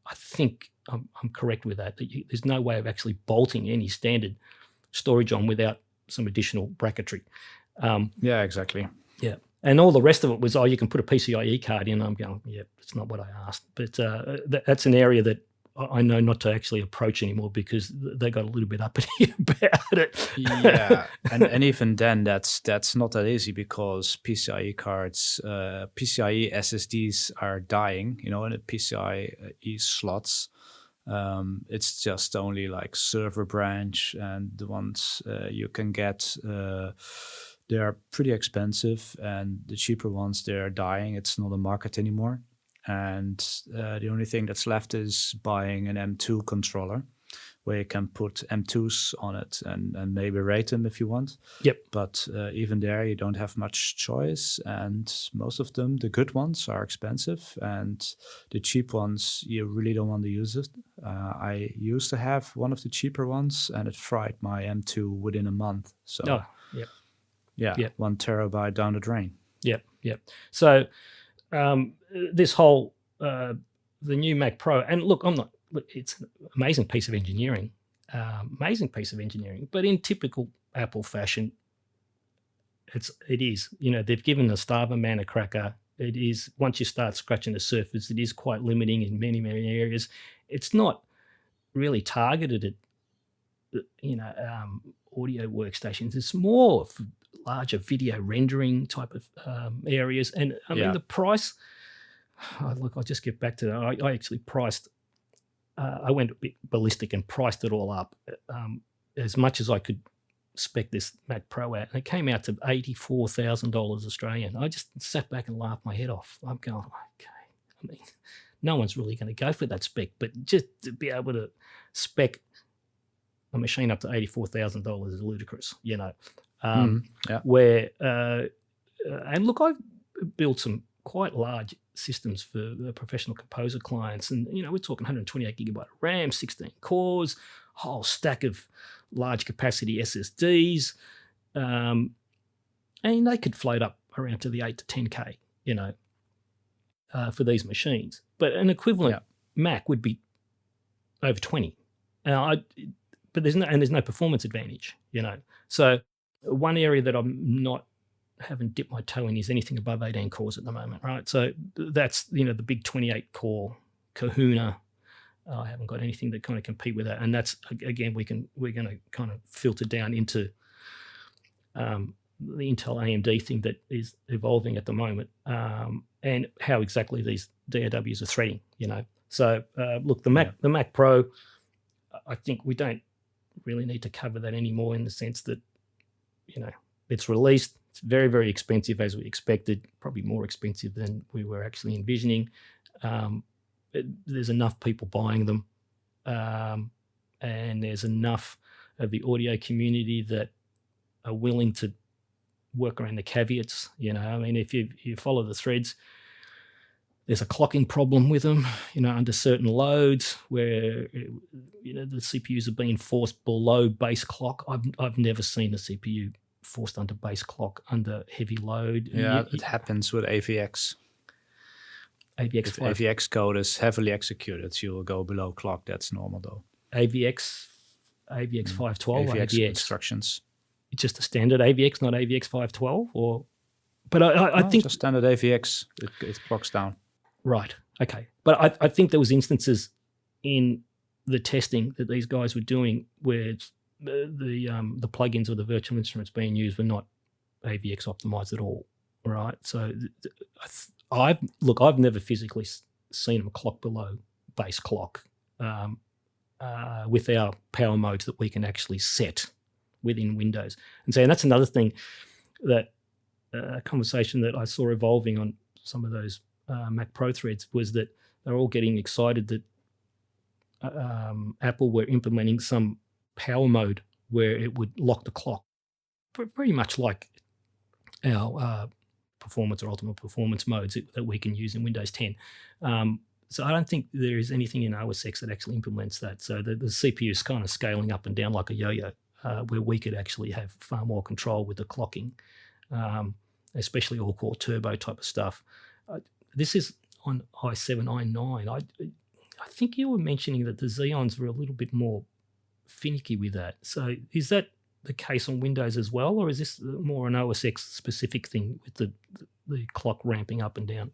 I think I'm correct with that. There's no way of actually bolting any standard storage on without some additional bracketry. Yeah, exactly. Yeah. And all the rest of it was, you can put a PCIe card in. I'm going, yeah, that's not what I asked. But that's an area that I know not to actually approach anymore because they got a little bit uppity about it. Yeah, and even then, that's not that easy because PCIe cards, PCIe SSDs are dying. And the PCIe slots, it's just only like server branch, and the ones you can get, they are pretty expensive, and the cheaper ones, they are dying. It's not a market anymore, and the only thing that's left is buying an M2 controller, where you can put M2s on it and maybe rate them if you want. Yep. But even there, you don't have much choice. And most of them, the good ones, are expensive. And the cheap ones, you really don't want to use it. I used to have one of the cheaper ones, and it fried my M2 within a month. So, yep. Yeah, Yep. 1 terabyte down the drain. Yep. So this whole, the new Mac Pro, and look, it's an amazing piece of engineering, but in typical Apple fashion, it is, they've given the starver man a cracker. It is, once you start scratching the surface, it is quite limiting in many, many areas. It's not really targeted at, audio workstations. It's more for larger video rendering type of areas. And I mean, the price, I'll just get back to that. I actually priced, I went a bit ballistic and priced it all up as much as I could spec this Mac Pro at, and it came out to $84,000 Australian. I just sat back and laughed my head off. I'm going, okay, I mean, no one's really going to go for that spec, but just to be able to spec a machine up to $84,000 is ludicrous, where, and look, I've built some quite large systems for professional composer clients, and we're talking 128 gigabyte of RAM, 16 cores, a whole stack of large capacity SSDs, and they could float up around to the 8 to 10K, for these machines. But an equivalent Mac would be over 20. But there's no performance advantage, So one area that I'm haven't dipped my toe in is anything above 18 cores at the moment, right? So that's, the big 28 core Kahuna. I haven't got anything that kind of compete with that. And that's, again, we're going to kind of filter down into the Intel AMD thing that is evolving at the moment, and how exactly these DAWs are threading, So look, the Mac Pro, I think we don't really need to cover that anymore, in the sense that, it's released. It's very, very expensive, as we expected, probably more expensive than we were actually envisioning. There's enough people buying them, and there's enough of the audio community that are willing to work around the caveats. I mean, if you follow the threads, there's a clocking problem with them, under certain loads where, the CPUs are being forced below base clock. I've never seen a CPU forced under base clock under heavy load. Yeah, it happens with AVX. If AVX code is heavily executed, you will go below clock. That's normal, though. AVX 512 AVX instructions. It's just a standard AVX, not AVX 512, or. But I think just standard AVX. It clocks down. Right. Okay. But I think there was instances in the testing that these guys were doing where the plugins or the virtual instruments being used were not AVX optimized at all. Right. So I've never physically seen them clock below base clock with our power modes that we can actually set within Windows. And that's another thing that a conversation that I saw evolving on some of those Mac Pro threads was that they're all getting excited that Apple were implementing some power mode where it would lock the clock, pretty much like our performance or ultimate performance modes that we can use in Windows 10. So I don't think there is anything in OS X that actually implements that. So the CPU is kind of scaling up and down like a yo-yo, where we could actually have far more control with the clocking, especially all-core turbo type of stuff. This is on i7, i9. I think you were mentioning that the Xeons were a little bit more finicky with that. So is that the case on Windows as well, or is this more an OS X specific thing with the clock ramping up and down?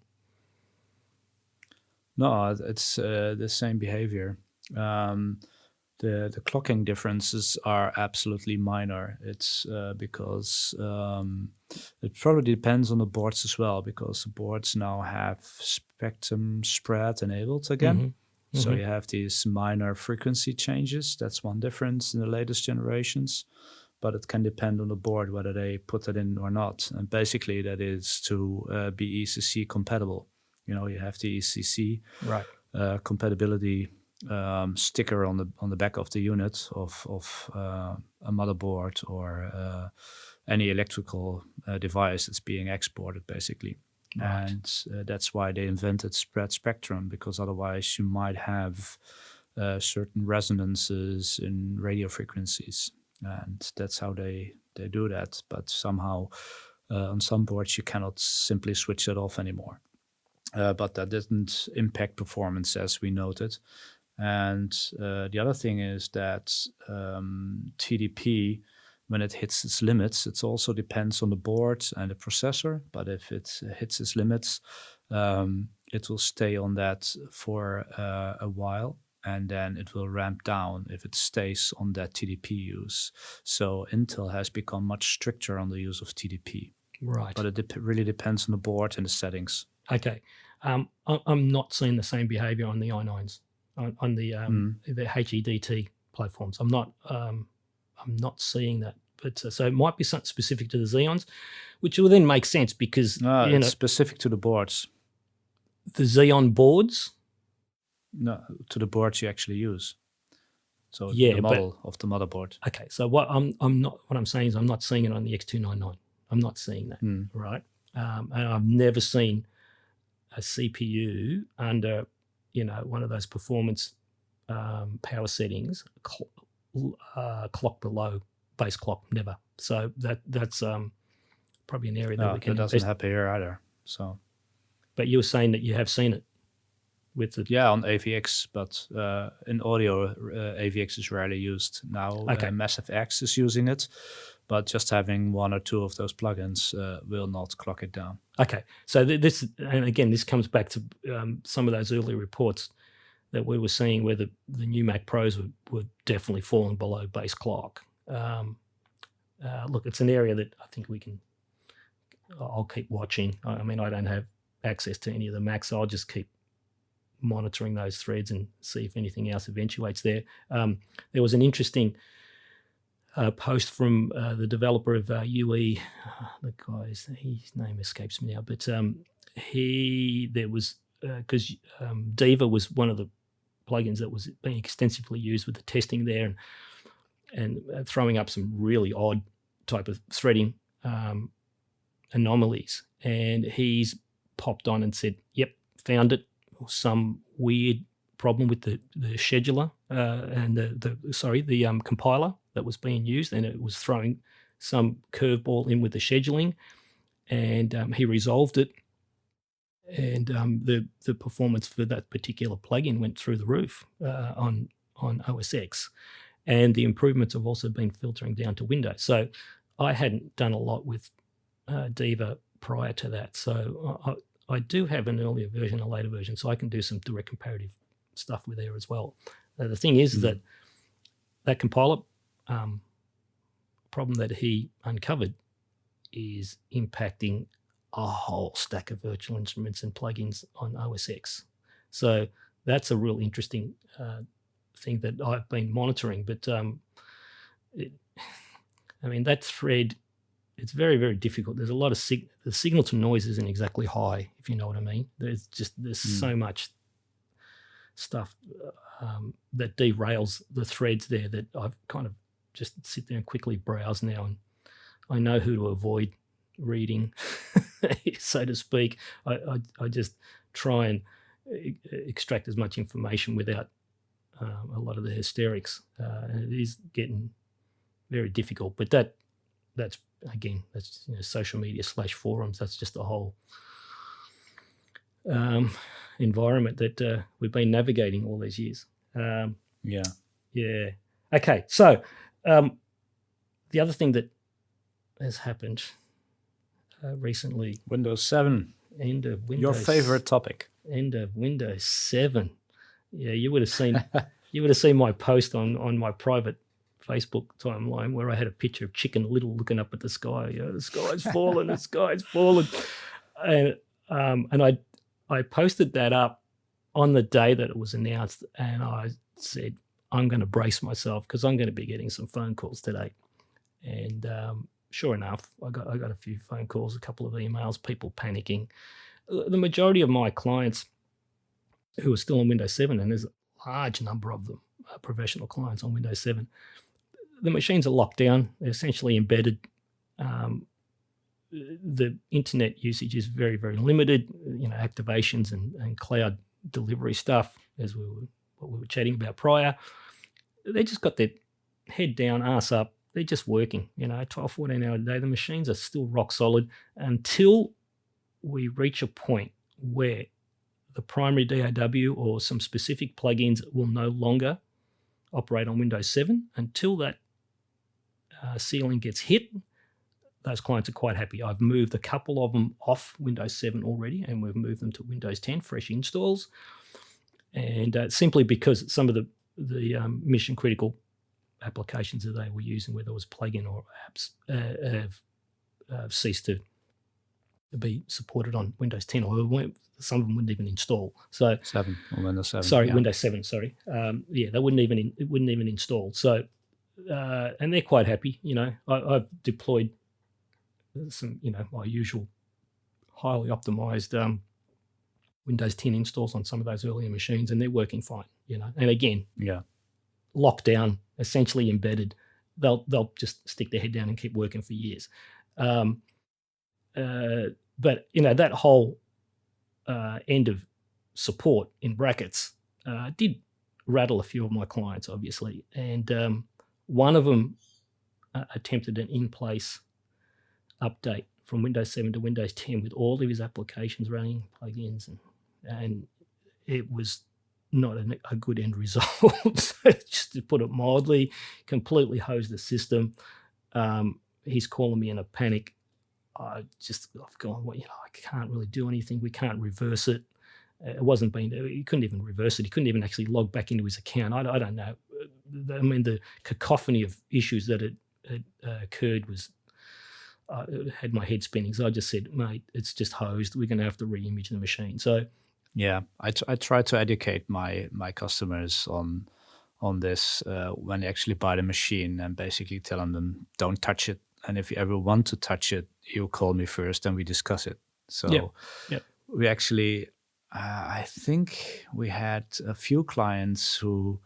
No, it's the same behavior. The clocking differences are absolutely minor. It's because it probably depends on the boards as well, because the boards now have spectrum spread enabled again. Mm-hmm. So Mm-hmm. you have these minor frequency changes. That's one difference in the latest generations. But it can depend on the board whether they put it in or not. And basically that is to be ECC compatible. You have the ECC Right. compatibility sticker on the back of the unit of a motherboard or any electrical device that's being exported, basically. Right. And that's why they invented spread spectrum, because otherwise you might have certain resonances in radio frequencies, and that's how they do that. But somehow on some boards you cannot simply switch it off anymore. But that didn't impact performance, as we noted. And the other thing is that TDP, when it hits its limits, it also depends on the board and the processor. But if it hits its limits, it will stay on that for a while, and then it will ramp down if it stays on that TDP use. So Intel has become much stricter on the use of TDP. Right. But it really depends on the board and the settings. Okay. I'm not seeing the same behavior on the i9s, on the HEDT platforms. I'm not seeing that. But so it might be something specific to the Xeons, which will then make sense because it's specific to the boards. The Xeon boards. No, to the boards you actually use. So yeah, the model of the motherboard. Okay, so what I'm saying is I'm not seeing it on the X299. I'm not seeing that, right? And I've never seen a CPU under, one of those performance power settings clock below base clock. Never. So that's probably an area that we can. That doesn't happen here either. So, but you were saying that you have seen it with the on AVX, but in audio, AVX is rarely used now. Okay. Massive X is using it, but just having one or two of those plugins will not clock it down. Okay, so this comes back to some of those early reports that we were seeing where the new Mac Pros were definitely falling below base clock. Look, it's an area that I think I'll keep watching. I mean, I don't have access to any of the Macs, so I'll just keep monitoring those threads and see if anything else eventuates there. There was an interesting post from the developer of UE, his name escapes me now, but because Diva was one of the plugins that was being extensively used with the testing there and throwing up some really odd type of threading anomalies. And he's popped on and said, yep, found it. Some weird problem with the scheduler and the compiler that was being used, and it was throwing some curveball in with the scheduling, and he resolved it, and the performance for that particular plugin went through the roof on OS X, and the improvements have also been filtering down to Windows. So I hadn't done a lot with Diva prior to that, so I do have an earlier version, a later version, so I can do some direct comparative stuff with there as well. The thing is that compiler problem that he uncovered is impacting a whole stack of virtual instruments and plugins on OS X. So that's a real interesting thing that I've been monitoring. But that thread, it's very, very difficult. There's a lot of the signal to noise isn't exactly high, if you know what I mean. There's so much stuff that derails the threads there that I've kind of just sit there and quickly browse now, and I know who to avoid reading, so to speak. I just try and extract as much information without a lot of the hysterics. And it is getting very difficult, but that's social media / forums. That's just a whole environment that we've been navigating all these years. Yeah. Okay, so the other thing that has happened recently, Windows 7. End of Windows. Your favorite topic. End of Windows 7. Yeah, you would have seen You would have seen my post on my private Facebook timeline where I had a picture of Chicken Little looking up at the sky. The sky's fallen, the sky's fallen. And I posted that up on the day that it was announced, and I said, I'm going to brace myself because I'm going to be getting some phone calls today. And sure enough, I got a few phone calls, a couple of emails, people panicking. The majority of my clients who are still on Windows 7, and there's a large number of them, professional clients on Windows 7, the machines are locked down. They're essentially embedded. The internet usage is very, very limited. Activations and cloud delivery stuff, as what we were chatting about prior. They just got their head down, ass up. They're just working. 12, 14 hours a day. The machines are still rock solid until we reach a point where the primary DAW or some specific plugins will no longer operate on Windows 7. Until that ceiling gets hit, those clients are quite happy. I've moved a couple of them off Windows 7 already, and we've moved them to Windows 10, fresh installs. And simply because some of the mission-critical applications that they were using, whether it was plugin or apps, have ceased to be supported on Windows 10, or some of them wouldn't even install. So 7 on Windows 7. Sorry, yeah. Windows 7. Sorry, they wouldn't even install. So, and they're quite happy. I've deployed some, my usual highly optimized Windows 10 installs on some of those earlier machines, and they're working fine. And again, locked down, essentially embedded. They'll just stick their head down and keep working for years. But that whole end of support in brackets did rattle a few of my clients, obviously, and one of them attempted an in-place update from Windows 7 to Windows 10 with all of his applications running, plugins, and it was not a good end result. Just to put it mildly, completely hosed the system. He's calling me in a panic. I've gone, I can't really do anything. We can't reverse it. It wasn't being, he couldn't even reverse it. He couldn't even actually log back into his account. I don't know. I mean, the cacophony of issues that had occurred was, it had my head spinning. So I just said, mate, it's just hosed. We're going to have to re-image the machine. So, yeah, I try to educate my customers on this when they actually buy the machine, and basically telling them, don't touch it. And if you ever want to touch it, you call me first and we discuss it. So we actually, I think we had a few clients who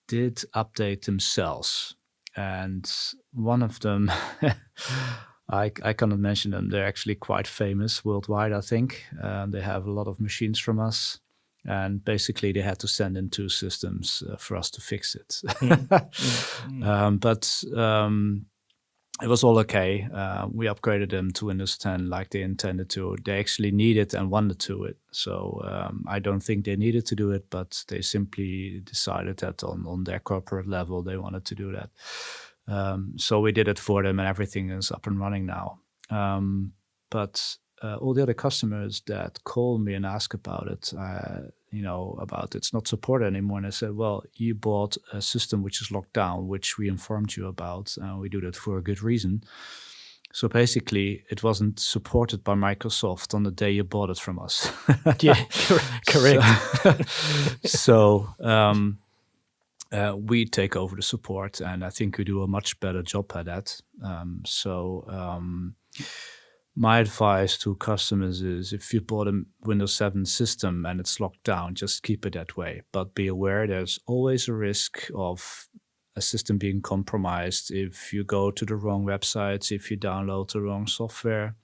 did update themselves. And one of them, I cannot mention them. They're actually quite famous worldwide, I think. They have a lot of machines from us. And basically they had to send in 2 systems for us to fix it. But it was all okay. We upgraded them to Windows 10 like they intended to. They actually needed and wanted to it. So I don't think they needed to do it, but they simply decided that on their corporate level, they wanted to do that. So we did it for them, and everything is up and running now. But all the other customers that call me and ask about it, about it's not supported anymore. And I said, well, you bought a system which is locked down, which we informed you about. We do that for a good reason. So basically, it wasn't supported by Microsoft on the day you bought it from us. Yeah, correct. So we take over the support, and I think we do a much better job at that. My advice to customers is, if you bought a Windows 7 system and it's locked down, just keep it that way. But be aware there's always a risk of a system being compromised if you go to the wrong websites, if you download the wrong software,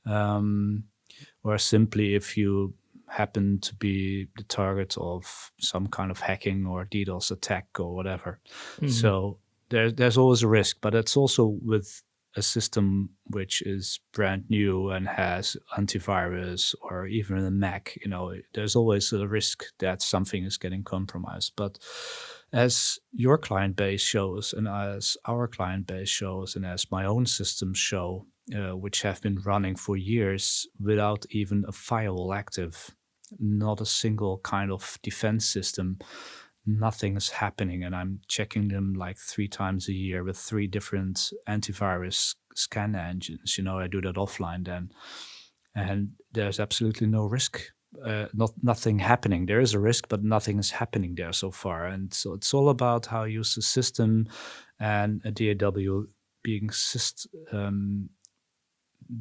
or simply if you happen to be the target of some kind of hacking or DDoS attack or whatever. Mm-hmm. So there's always a risk, but it's also with a system which is brand new and has antivirus or even a Mac, there's always a risk that something is getting compromised. But as your client base shows, and as our client base shows, and as my own systems show, which have been running for years without even a firewall active, not a single kind of defense system, nothing is happening, and I'm checking them like 3 times a year with 3 different antivirus scan engines. I do that offline then, and there's absolutely no risk. Nothing happening. There is a risk, but nothing is happening there so far. And so it's all about how you use the system, and a DAW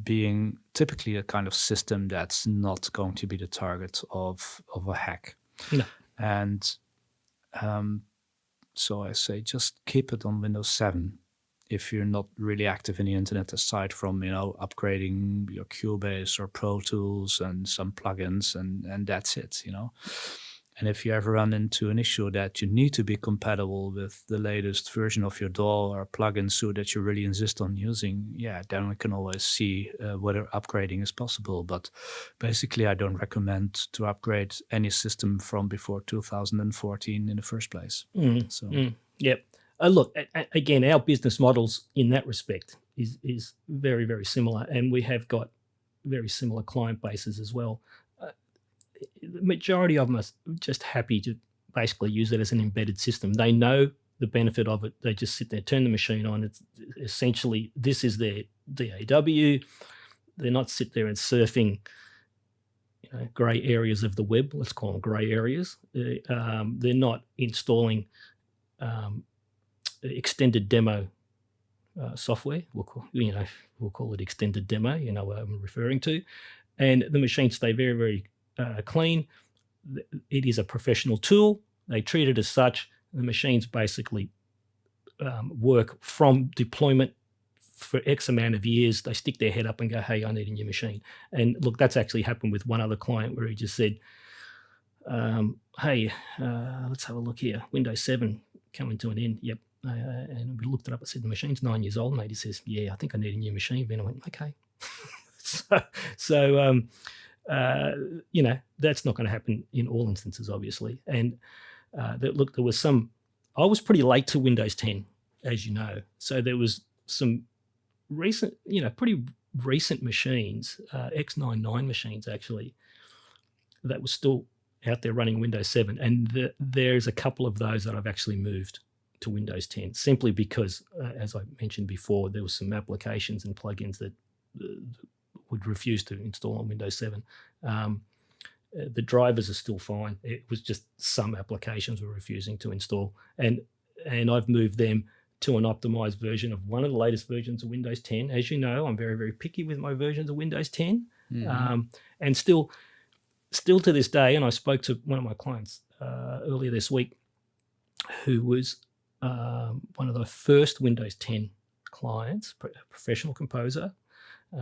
being typically a kind of system that's not going to be the target of a hack. No. And so I say just keep it on Windows 7 if you're not really active in the internet, aside from upgrading your Cubase or Pro Tools and some plugins, and that's it. And if you ever run into an issue that you need to be compatible with the latest version of your DAW or plugin so that you really insist on using, then we can always see whether upgrading is possible. But basically, I don't recommend to upgrade any system from before 2014 in the first place. Yep. Look, again, our business models in that respect is very, very similar, and we have got very similar client bases as well. The majority of them are just happy to basically use it as an embedded system. They know the benefit of it. They just sit there, turn the machine on. It's essentially, this is their DAW. They're not sit there and surfing grey areas of the web. Let's call them grey areas. They're not installing extended demo software. We'll call it extended demo. You know what I'm referring to. And the machines stay very, very clean. It is a professional tool. They treat it as such. The machines basically work from deployment for X amount of years. They stick their head up and go, hey, I need a new machine. And look, that's actually happened with one other client where he just said, hey, let's have a look here. Windows 7 coming to an end. Yep. And we looked it up. I said, the machine's 9 years old, mate. He says, yeah, I think I need a new machine. Then I went, okay. So that's not going to happen in all instances, obviously. And there was I was pretty late to Windows 10, as you know. So there was some recent, pretty recent machines, X99 machines actually, that were still out there running Windows 7. And there's a couple of those that I've actually moved to Windows 10, simply because, as I mentioned before, there was some applications and plugins that would refuse to install on Windows 7. The drivers are still fine. It was just some applications were refusing to install. And I've moved them to an optimized version of one of the latest versions of Windows 10. As you know, I'm very, very picky with my versions of Windows 10. Mm-hmm. And still to this day, and I spoke to one of my clients earlier this week, who was one of the first Windows 10 clients, professional composer,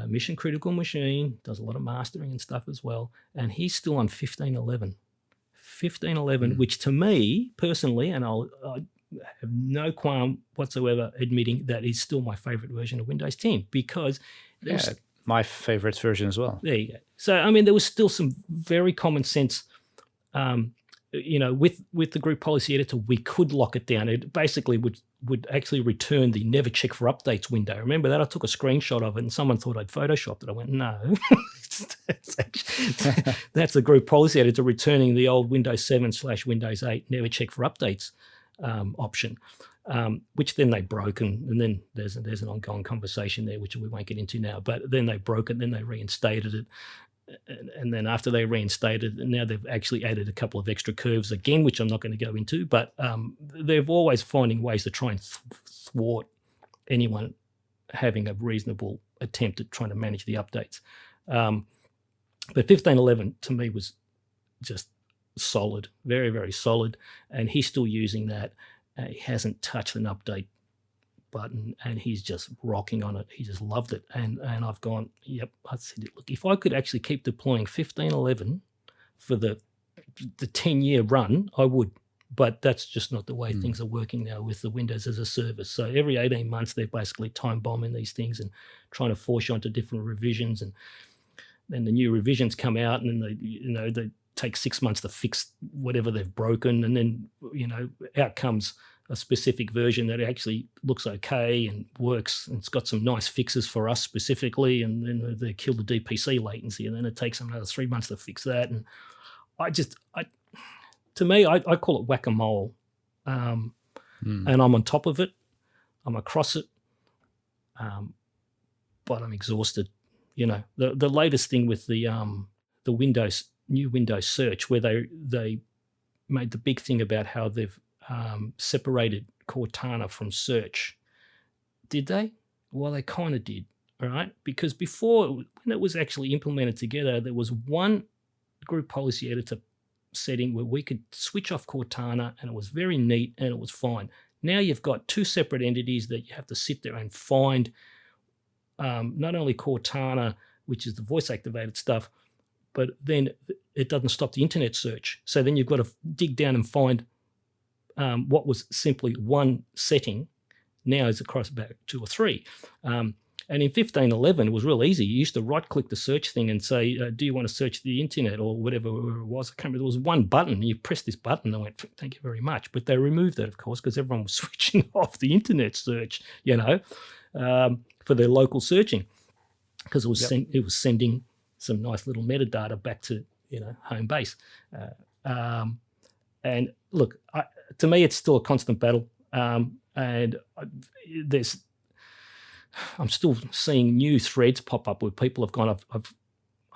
mission critical machine, does a lot of mastering and stuff as well, and he's still on 15.11. 15.11, which to me personally, and I have no qualm whatsoever admitting that is still my favorite version of Windows 10, because there's my favorite version as well. There you go. So I mean, there was still some very common sense. With the group policy editor, we could lock it down. It basically would actually return the never check for updates window. Remember that? I took a screenshot of it and someone thought I'd photoshopped it. I went, no. That's the group policy editor returning the old Windows 7/Windows 8 never check for updates option, which then they broke. And then there's an ongoing conversation there, which we won't get into now. But then they broke it, then they reinstated it. And then after they reinstated, and now they've actually added a couple of extra curves again, which I'm not going to go into, but they're always finding ways to try and thwart anyone having a reasonable attempt at trying to manage the updates. But 15.11 to me was just solid, very, very solid, and he's still using that. He hasn't touched an update button, and he's just rocking on it. He just loved it, and I've gone, yep. I said, look, if I could actually keep deploying 15.11 for the 10-year run, I would. But that's just not the way things are working now with the Windows as a service. So every 18 months, they're basically time bombing these things and trying to force you onto different revisions, and then the new revisions come out, and then they take 6 months to fix whatever they've broken, and then out comes a specific version that actually looks okay and works, and it's got some nice fixes for us specifically, and then they kill the DPC latency, and then it takes them another 3 months to fix that. And to me, I call it whack-a-mole. And I'm on top of it. I'm across it. But I'm exhausted. You know, the latest thing with the new Windows search, where they made the big thing about how they've separated Cortana from search. Did they? Well, they kind of did, all right? Because before, when it was actually implemented together, there was one group policy editor setting where we could switch off Cortana, and it was very neat and it was fine. Now you've got two separate entities that you have to sit there and find not only Cortana, which is the voice-activated stuff, but then it doesn't stop the internet search. So then you've got to dig down and find what was simply one setting. Now is across about 2 or 3. And in 15.11, it was real easy. You used to right-click the search thing and say, do you want to search the internet or whatever it was? I can't remember. There was one button. You press this button and I went, thank you very much. But they removed that, of course, because everyone was switching off the internet search, you know, for their local searching, because it was sending some nice little metadata back to, you know, home base. And look, to me, it's still a constant battle. And I'm still seeing new threads pop up where people have gone,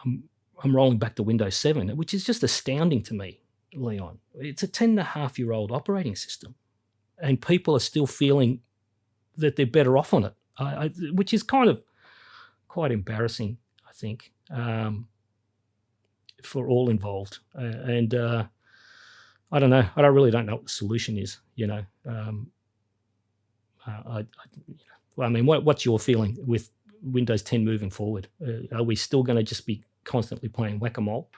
I'm rolling back to Windows 7, which is just astounding to me, Leon. It's a 10.5-year-old operating system, and people are still feeling that they're better off on it, which is kind of quite embarrassing, I think, for all involved. And I don't know. I really don't know what the solution is, you know. I mean, what's your feeling with Windows 10 moving forward? Are we still going to just be constantly playing whack-a-mole?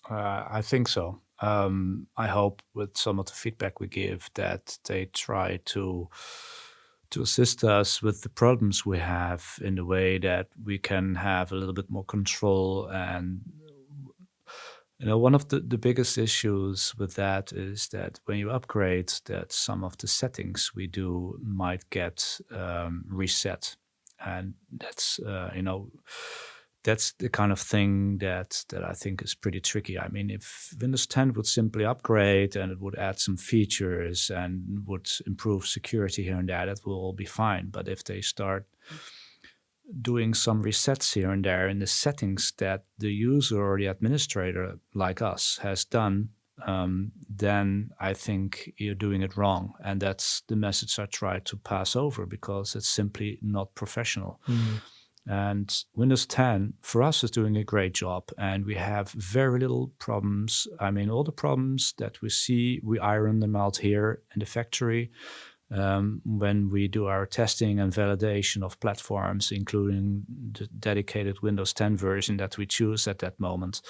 I think so. I hope with some of the feedback we give that they try to assist us with the problems we have in the way that we can have a little bit more control. And you know, one of the biggest issues with that is that when you upgrade, that some of the settings we do might get reset, and that's you know, that's the kind of thing that I think is pretty tricky. I mean, if Windows 10 would simply upgrade and it would add some features and would improve security here and there, that will all be fine. But if they start doing some resets here and there in the settings that the user or the administrator like us has done, then I think you're doing it wrong. And that's the message I try to pass over, because it's simply not professional. And Windows 10 for us is doing a great job, and we have very little problems. I mean, all the problems that we see, we iron them out here in the factory. When we do our testing and validation of platforms, including the dedicated Windows 10 version that we choose at that moment,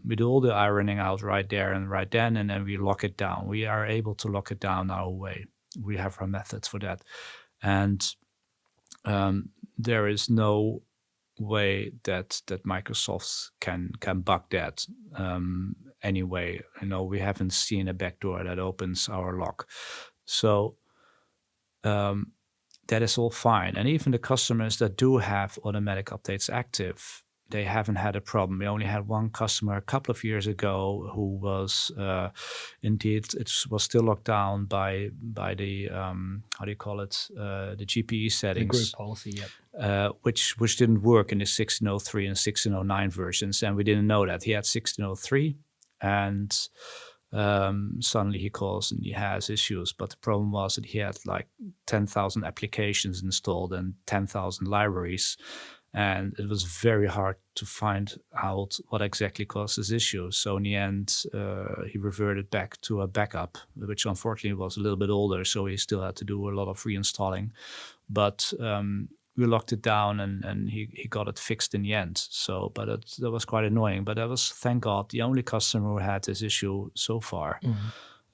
we do all the ironing out right there and right then, and then we lock it down. We are able to lock it down our way. We have our methods for that. And there is no way that Microsoft can bug that anyway. You know, we haven't seen a backdoor that opens our lock. So that is all fine. And even the customers that do have automatic updates active, they haven't had a problem. We only had one customer a couple of years ago who was indeed, it was still locked down by the how do you call it, the GPE settings, the group policy, yep. which didn't work in the 1603 and 1609 versions, and we didn't know that. He had 1603, and suddenly he calls and he has issues. But the problem was that he had like 10,000 applications installed and 10,000 libraries. And it was very hard to find out what exactly caused this issue. So in the end, he reverted back to a backup, which unfortunately was a little bit older. So he still had to do a lot of reinstalling. But we locked it down, and he got it fixed in the end. So, but that was quite annoying. But that was, thank God, the only customer who had this issue so far.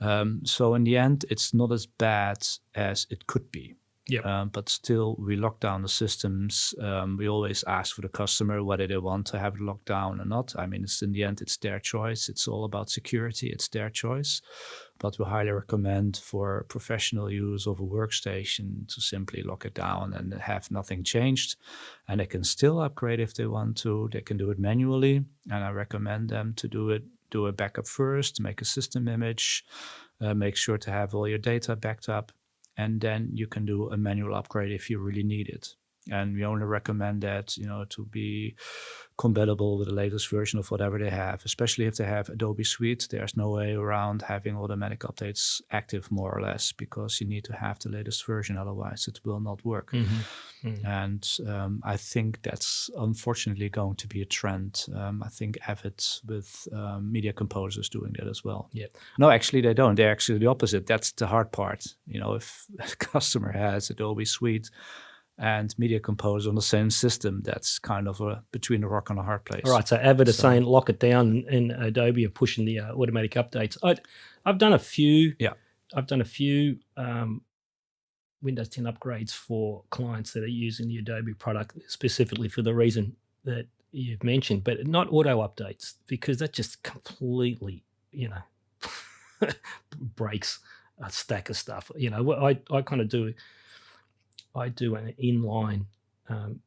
Mm-hmm. So in the end, it's not as bad as it could be. Yep. But still, we lock down the systems. We always ask for the customer whether they want to have it locked down or not. I mean, in the end, it's their choice. It's all about security. It's their choice. But we highly recommend for professional use of a workstation to simply lock it down and have nothing changed. And they can still upgrade if they want to. They can do it manually. And I recommend them to do it do a backup first, make a system image, make sure to have all your data backed up, and then you can do a manual upgrade if you really need it. And we only recommend that, to be compatible with the latest version of whatever they have, especially if they have Adobe Suite. There's no way around having automatic updates active, more or less, because you need to have the latest version, otherwise it will not work. And I think that's unfortunately going to be a trend. I think Avid with Media Composer is doing that as well. Yeah. No, actually they don't. They're actually the opposite. That's the hard part. If a customer has Adobe Suite and Media Composer on the same system, that's kind of between a rock and a hard place. All right, so Avid is saying lock it down, and Adobe are pushing the automatic updates. I've done a few. Yeah, I've done a few Windows 10 upgrades for clients that are using the Adobe product specifically for the reason that you've mentioned, but not auto updates, because that just completely, breaks a stack of stuff. I kind of do. I do an inline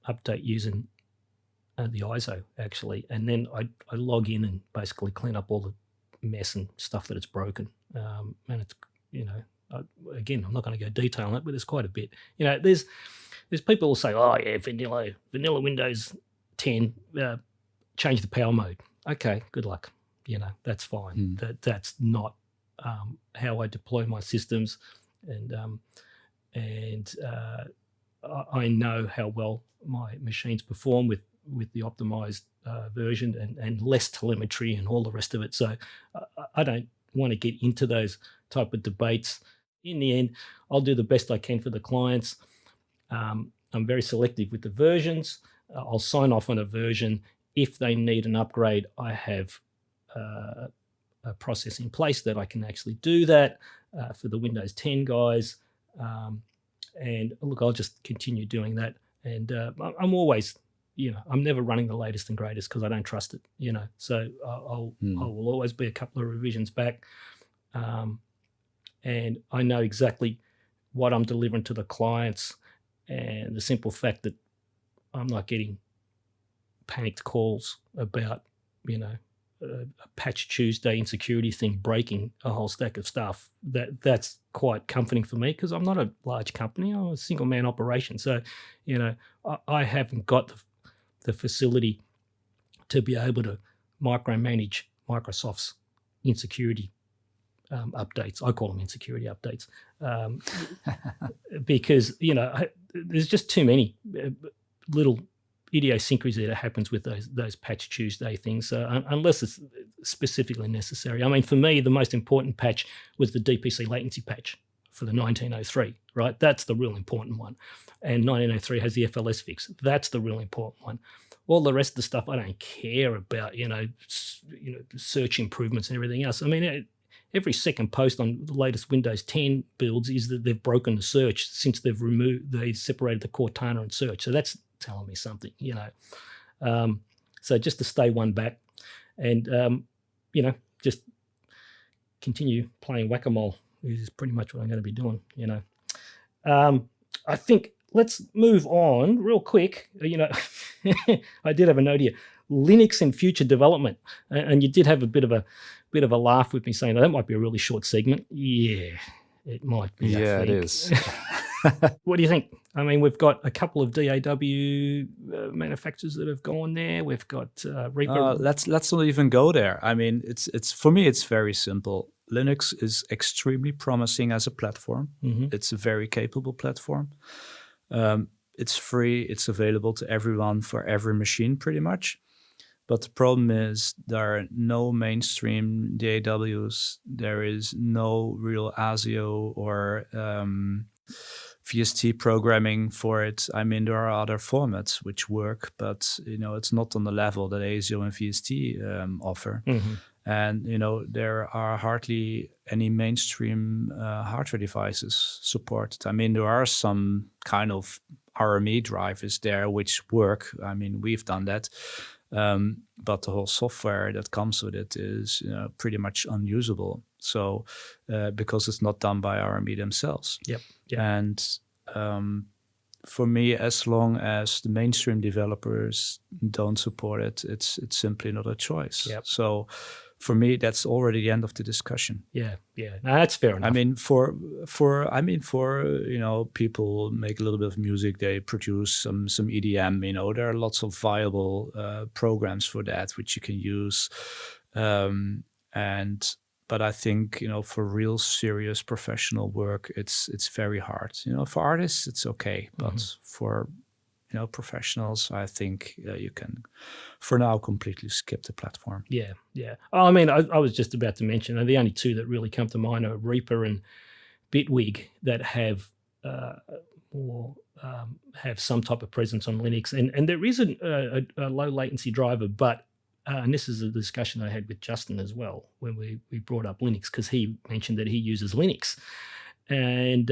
update using the ISO, actually, and then I log in and basically clean up all the mess and stuff that it's broken. And it's, again, I'm not going to go detail on it, but there's quite a bit. There's people who say, oh yeah, vanilla Windows 10, change the power mode. Okay, good luck. That's fine. That's not how I deploy my systems, and I know how well my machines perform with the optimized version and less telemetry and all the rest of it. So I don't want to get into those type of debates. In the end, I'll do the best I can for the clients. I'm very selective with the versions. I'll sign off on a version. If they need an upgrade, I have a process in place that I can actually do that for the Windows 10 guys. And look, I'll just continue doing that. And I'm always, I'm never running the latest and greatest because I don't trust it, So I will always be a couple of revisions back. And I know exactly what I'm delivering to the clients, and the simple fact that I'm not getting panicked calls about, a Patch Tuesday insecurity thing breaking a whole stack of stuff. That's quite comforting for me, because I'm not a large company. I'm a single man operation. So, I haven't got the facility to be able to micromanage Microsoft's insecurity updates. I call them insecurity updates, because, there's just too many little idiosyncrasy that happens with those Patch Tuesday things. So unless it's specifically necessary. I mean, for me, the most important patch was the DPC latency patch for the 1903, right? That's the real important one. And 1903 has the FLS fix. That's the real important one. All the rest of the stuff I don't care about, search improvements and everything else. I mean, every second post on the latest Windows 10 builds is that they've broken the search since they separated the Cortana and search. So that's telling me something, So just to stay one back and, just continue playing whack-a-mole is pretty much what I'm going to be doing, I think let's move on real quick. I did have a note here, Linux and future development. And you did have a bit of a laugh with me saying that might be a really short segment. Yeah, it might be. Yeah, it is. What do you think? I mean, we've got a couple of DAW manufacturers that have gone there. We've got Reaper. Let's not even go there. I mean, it's for me, it's very simple. Linux is extremely promising as a platform. Mm-hmm. It's a very capable platform. It's free. It's available to everyone for every machine, pretty much. But the problem is there are no mainstream DAWs. There is no real ASIO or VST programming for it. I mean, there are other formats which work, but it's not on the level that ASIO and VST offer. Mm-hmm. And there are hardly any mainstream hardware devices supported. I mean, there are some kind of RME drivers there which work. I mean, we've done that. But the whole software that comes with it is pretty much unusable. So because it's not done by RME themselves. Yep. And for me, as long as the mainstream developers don't support it, it's simply not a choice. Yep. So for me, that's already the end of the discussion. Yeah. No, that's fair enough. I mean, for people make a little bit of music, they produce some EDM. There are lots of viable programs for that which you can use, but I think for real serious professional work, it's very hard. For artists, it's okay, but for professionals, I think you can, for now, completely skip the platform. Yeah. Oh, I mean, I was just about to mention the only two that really come to mind are Reaper and Bitwig that have have some type of presence on Linux, and there is a low latency driver, but and this is a discussion I had with Justin as well when we brought up Linux, because he mentioned that he uses Linux, and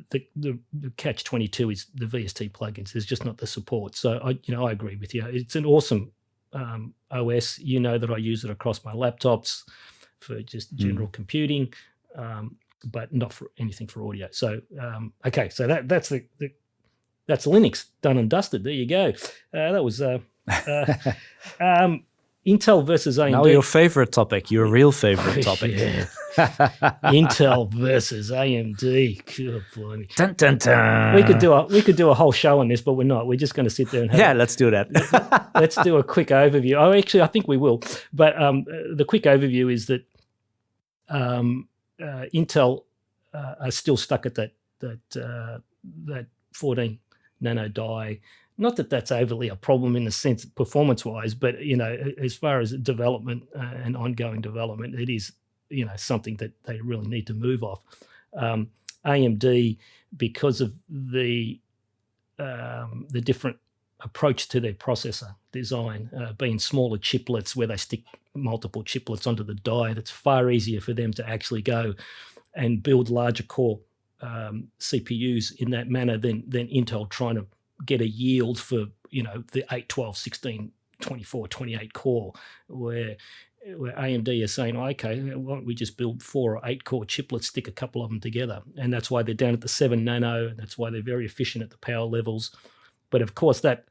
the catch-22 is the VST plugins. There's just not the support. So I agree with you. It's an awesome OS. That I use it across my laptops for just general computing, but not for anything for audio. So okay, so that's Linux done and dusted. There you go. That was Intel versus AMD. Now your favorite topic, your real favorite topic. Intel versus AMD. Good blimey. Dun, dun, dun. We could do a whole show on this, but we're not. We're just going to sit there and let's do that. Let's do a quick overview. Oh, actually, I think we will. But the quick overview is that Intel are still stuck at that 14 nano die. Not that that's overly a problem in the sense performance-wise, but as far as development and ongoing development, it is something that they really need to move off. AMD, because of the different approach to their processor design, being smaller chiplets where they stick multiple chiplets onto the die, that's far easier for them to actually go and build larger core CPUs in that manner than Intel trying to get a yield for the 8, 12, 16, 24, 28 core, where AMD is saying, okay, why don't we just build 4 or 8 core chiplets, stick a couple of them together, and that's why they're down at the 7 nano, and that's why they're very efficient at the power levels. But of course, that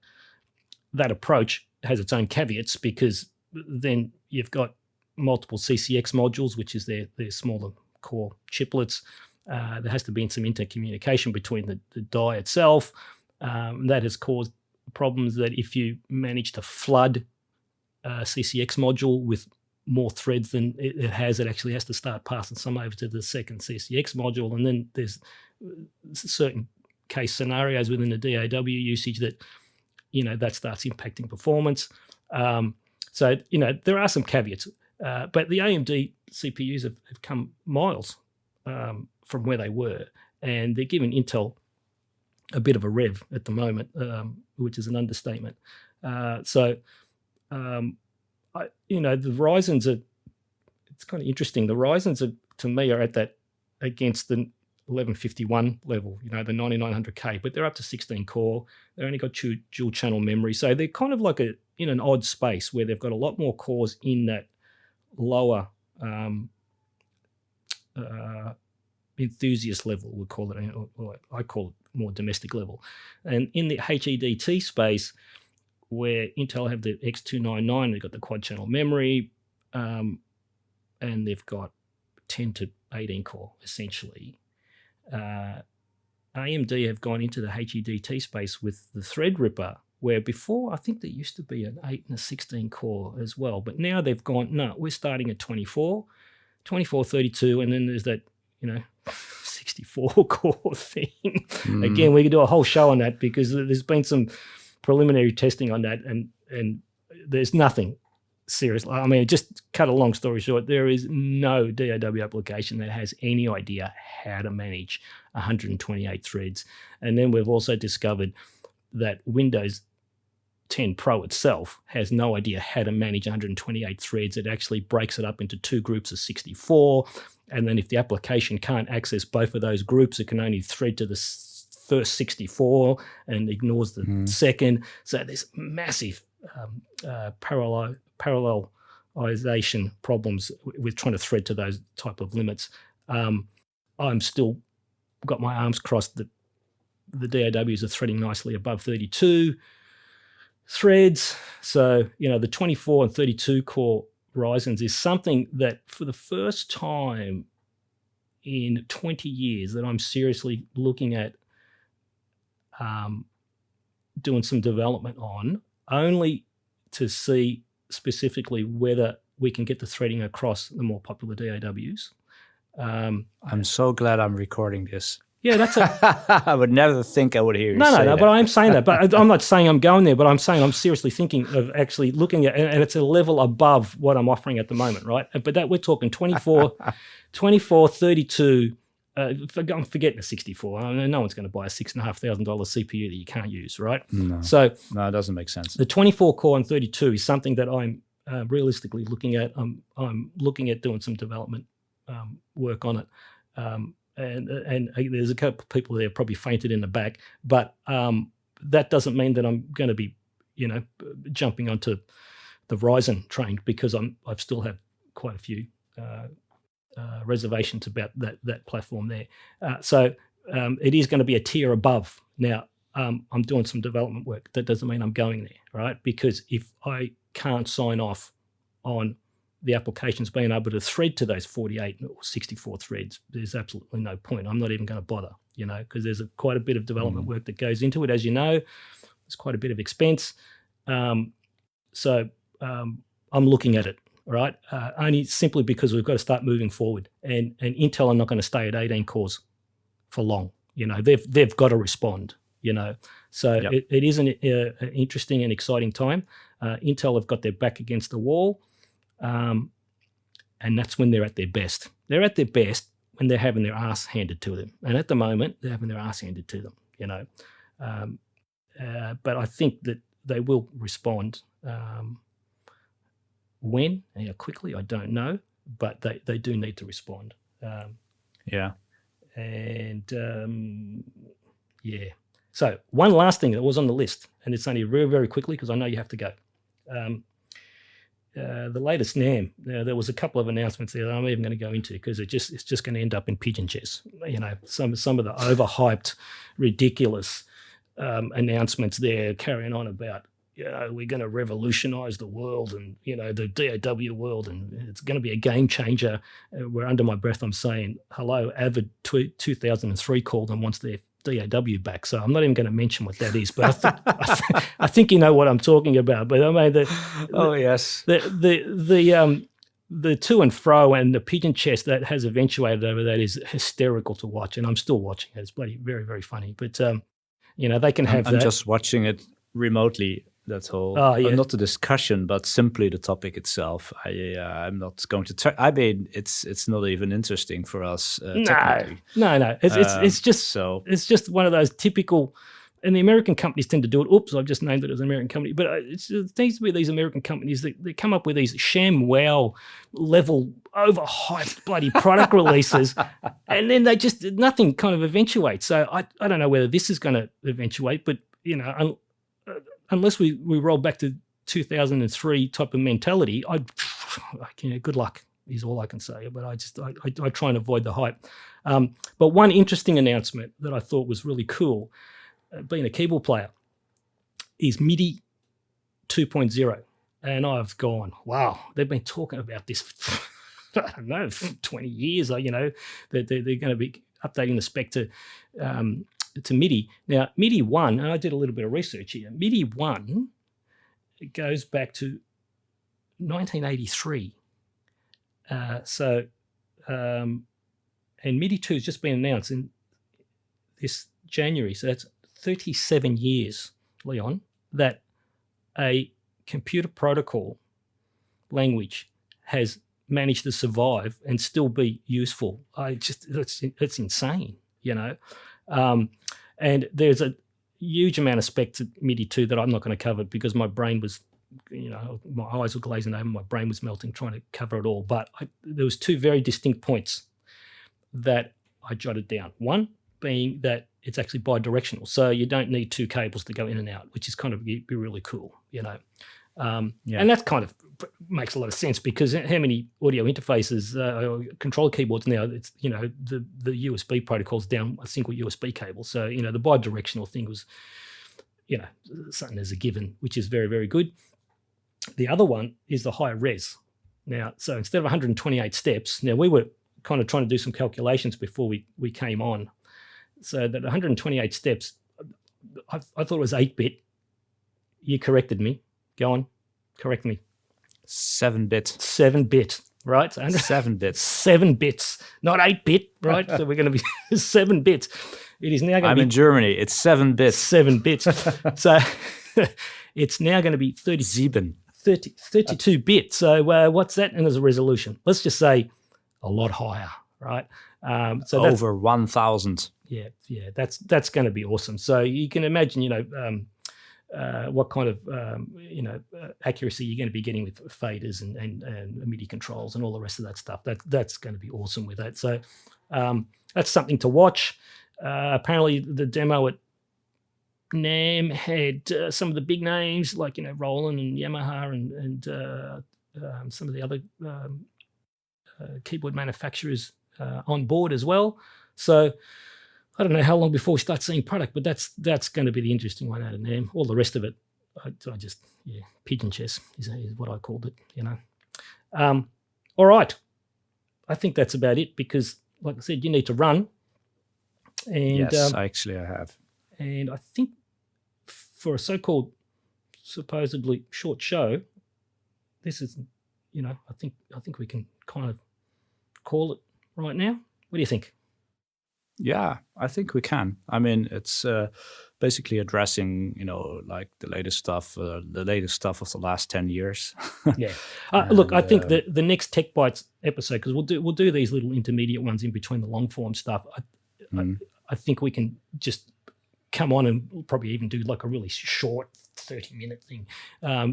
approach has its own caveats, because then you've got multiple CCX modules, which is their smaller core chiplets. There has to be some intercommunication between the die itself. That has caused problems that if you manage to flood a CCX module with more threads than it actually has to start passing some over to the second CCX module. And then there's certain case scenarios within the DAW usage that, that starts impacting performance. So there are some caveats. But the AMD CPUs have come miles from where they were, and they're giving Intel a bit of a rev at the moment, which is an understatement. The Ryzens are, it's kind of interesting. The Ryzens are, to me, are at that against the 1151 level, the 9900K, but they're up to 16 core. They only got dual channel memory. So they're kind of like in an odd space where they've got a lot more cores in that lower enthusiast level, we call it, or I call it more domestic level. And in the HEDT space, where Intel have the X299, they've got the quad channel memory, and they've got 10 to 18 core, essentially. AMD have gone into the HEDT space with the Threadripper, where before I think there used to be an 8 and a 16 core as well, but now they've gone, no, we're starting at 24, 32, and then there's that 64 core thing. Again, we could do a whole show on that, because there's been some preliminary testing on that, and there's nothing serious. I mean, just cut a long story short, there is no DAW application that has any idea how to manage 128 threads. And then we've also discovered that Windows 10 Pro itself has no idea how to manage 128 threads. It actually breaks it up into 2 groups of 64. And then if the application can't access both of those groups, it can only thread to the first 64 and ignores the second. So there's massive parallelization problems with trying to thread to those type of limits. I'm still got my arms crossed that the DAWs are threading nicely above 32 threads. So, the 24 and 32 core Ryzens is something that for the first time in 20 years that I'm seriously looking at doing some development on, only to see specifically whether we can get the threading across the more popular DAWs. I'm so glad I'm recording this. Yeah, that's I would never think I would hear you no, say that. but I'm saying that. But I'm not saying I'm going there, but I'm saying I'm seriously thinking of actually looking at, and it's a level above what I'm offering at the moment, right? But that we're talking 24, 32, I'm forgetting the 64. I mean, no one's going to buy a $6,500 CPU that you can't use, right? No, it doesn't make sense. The 24 core and 32 is something that I'm realistically looking at. I'm looking at doing some development work on it. And there's a couple of people there probably fainted in the back, but that doesn't mean that I'm going to be, jumping onto the Ryzen train, because I've still have quite a few reservations about that platform there. So it is going to be a tier above. Now, I'm doing some development work. That doesn't mean I'm going there, right? Because if I can't sign off on the applications being able to thread to those 48 or 64 threads, there's absolutely no point. I'm not even going to bother, because there's quite a bit of development work that goes into it. As you know, there's quite a bit of expense. So I'm looking at it, all right? Only simply because we've got to start moving forward. And Intel are not going to stay at 18 cores for long. They've got to respond, So Yep. it is an interesting and exciting time. Intel have got their back against the wall. And that's when they're at their best. They're at their best when they're having their ass handed to them. And at the moment, they're having their ass handed to them, But I think that they will respond. When and how quickly, I don't know. But they do need to respond. Yeah. And, yeah. So one last thing that was on the list, and it's only very, very quickly because I know you have to go. The latest NAMM, there was a couple of announcements there that I'm even going to go into because it's just going to end up in pigeon chess. Some of the overhyped, ridiculous announcements there carrying on about, we're going to revolutionize the world and, the DAW world, and it's going to be a game changer. Where under my breath I'm saying, hello, Avid 2003 called and wants their DAW back. So I'm not even going to mention what that is, but I think you know what I'm talking about. But I mean, Yes. The to and fro and the pigeon chess that has eventuated over that is hysterical to watch, and I'm still watching it. It's bloody very, very funny. But they can have I'm that. just watching it remotely. That's whole, not the discussion, but simply the topic itself. I'm not going to. I mean, it's not even interesting for us. Technically. No. It's just one of those typical. And the American companies tend to do it. Oops, I've just named it as an American company. But it seems to be these American companies that they come up with these sham wow level overhyped bloody product releases, and then nothing kind of eventuates. So I don't know whether this is going to eventuate, but unless we roll back to 2003 type of mentality, good luck is all I can say. But I try and avoid the hype. But one interesting announcement that I thought was really cool, being a keyboard player, is MIDI 2.0. And I've gone, wow, they've been talking about this for, I don't know, 20 years. They're going to be updating the spec to MIDI. Now, MIDI 1, and I did a little bit of research here, MIDI 1, it goes back to 1983. And MIDI 2 has just been announced in this January. So that's 37 years, Leon, that a computer protocol language has managed to survive and still be useful. It's insane, and there's a huge amount of spec to MIDI 2 that I'm not going to cover because my brain was, my eyes were glazing over, my brain was melting trying to cover it all. But there was two very distinct points that I jotted down. One being that it's actually bi-directional, so you don't need two cables to go in and out, which is kind of be really cool, And that kind of makes a lot of sense because how many audio interfaces, control keyboards now, it's, the USB protocol's down a single USB cable. So, the bi-directional thing was, something as a given, which is very, very good. The other one is the high res. Now, so instead of 128 steps, now we were kind of trying to do some calculations before we came on. So that 128 steps, I thought it was 8-bit. You corrected me. Go on, correct me. 7-bit. 7-bit, right? So 7 bits. 7 bits, not 8-bit, right? So we're going to be 7 bits. It is now going to be... I'm in Germany. It's 7 bits. 7 bits. So it's now going to be 32 bits. So what's that in as a resolution? Let's just say a lot higher, right? So that's, over 1,000. Yeah, that's going to be awesome. So you can imagine, what kind of accuracy you're going to be getting with faders and MIDI controls and all the rest of that stuff. That's going to be awesome with that. So that's something to watch. Apparently, the demo at NAMM had some of the big names like Roland and Yamaha and some of the other keyboard manufacturers on board as well. So I don't know how long before we start seeing product, but that's going to be the interesting one out of NAMM. All the rest of it, I just pigeon chess is what I called it. All right, I think that's about it because, like I said, you need to run. And, yes, actually, I have. And I think for a so-called supposedly short show, this is, I think we can kind of call it right now. What do you think? Yeah, I think we can. I mean, it's basically addressing, like the latest stuff of the last 10 years. Yeah. Look, I think the next TechBytes episode, because we'll do these little intermediate ones in between the long form stuff. I think we can just come on and we'll probably even do like a really short 30-minute thing,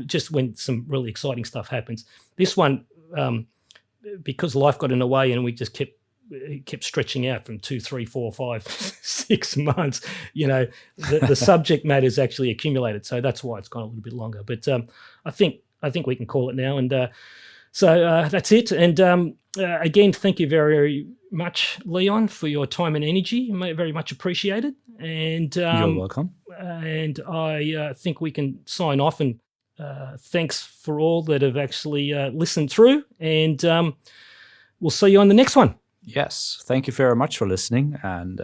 just when some really exciting stuff happens. This one, because life got in the way and we just kept stretching out from 2, 3, 4, 5, 6 months, the subject matter is actually accumulated. So that's why it's gone a little bit longer. But I think we can call it now. And so that's it. And again, thank you very, very much, Leon, for your time and energy. Very much appreciated. And you're welcome. And I think we can sign off. And thanks for all that have actually listened through. And we'll see you on the next one. Yes, thank you very much for listening. And,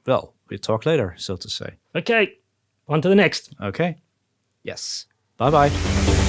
we'll talk later, so to say. Okay, on to the next. Okay. Yes. Bye-bye.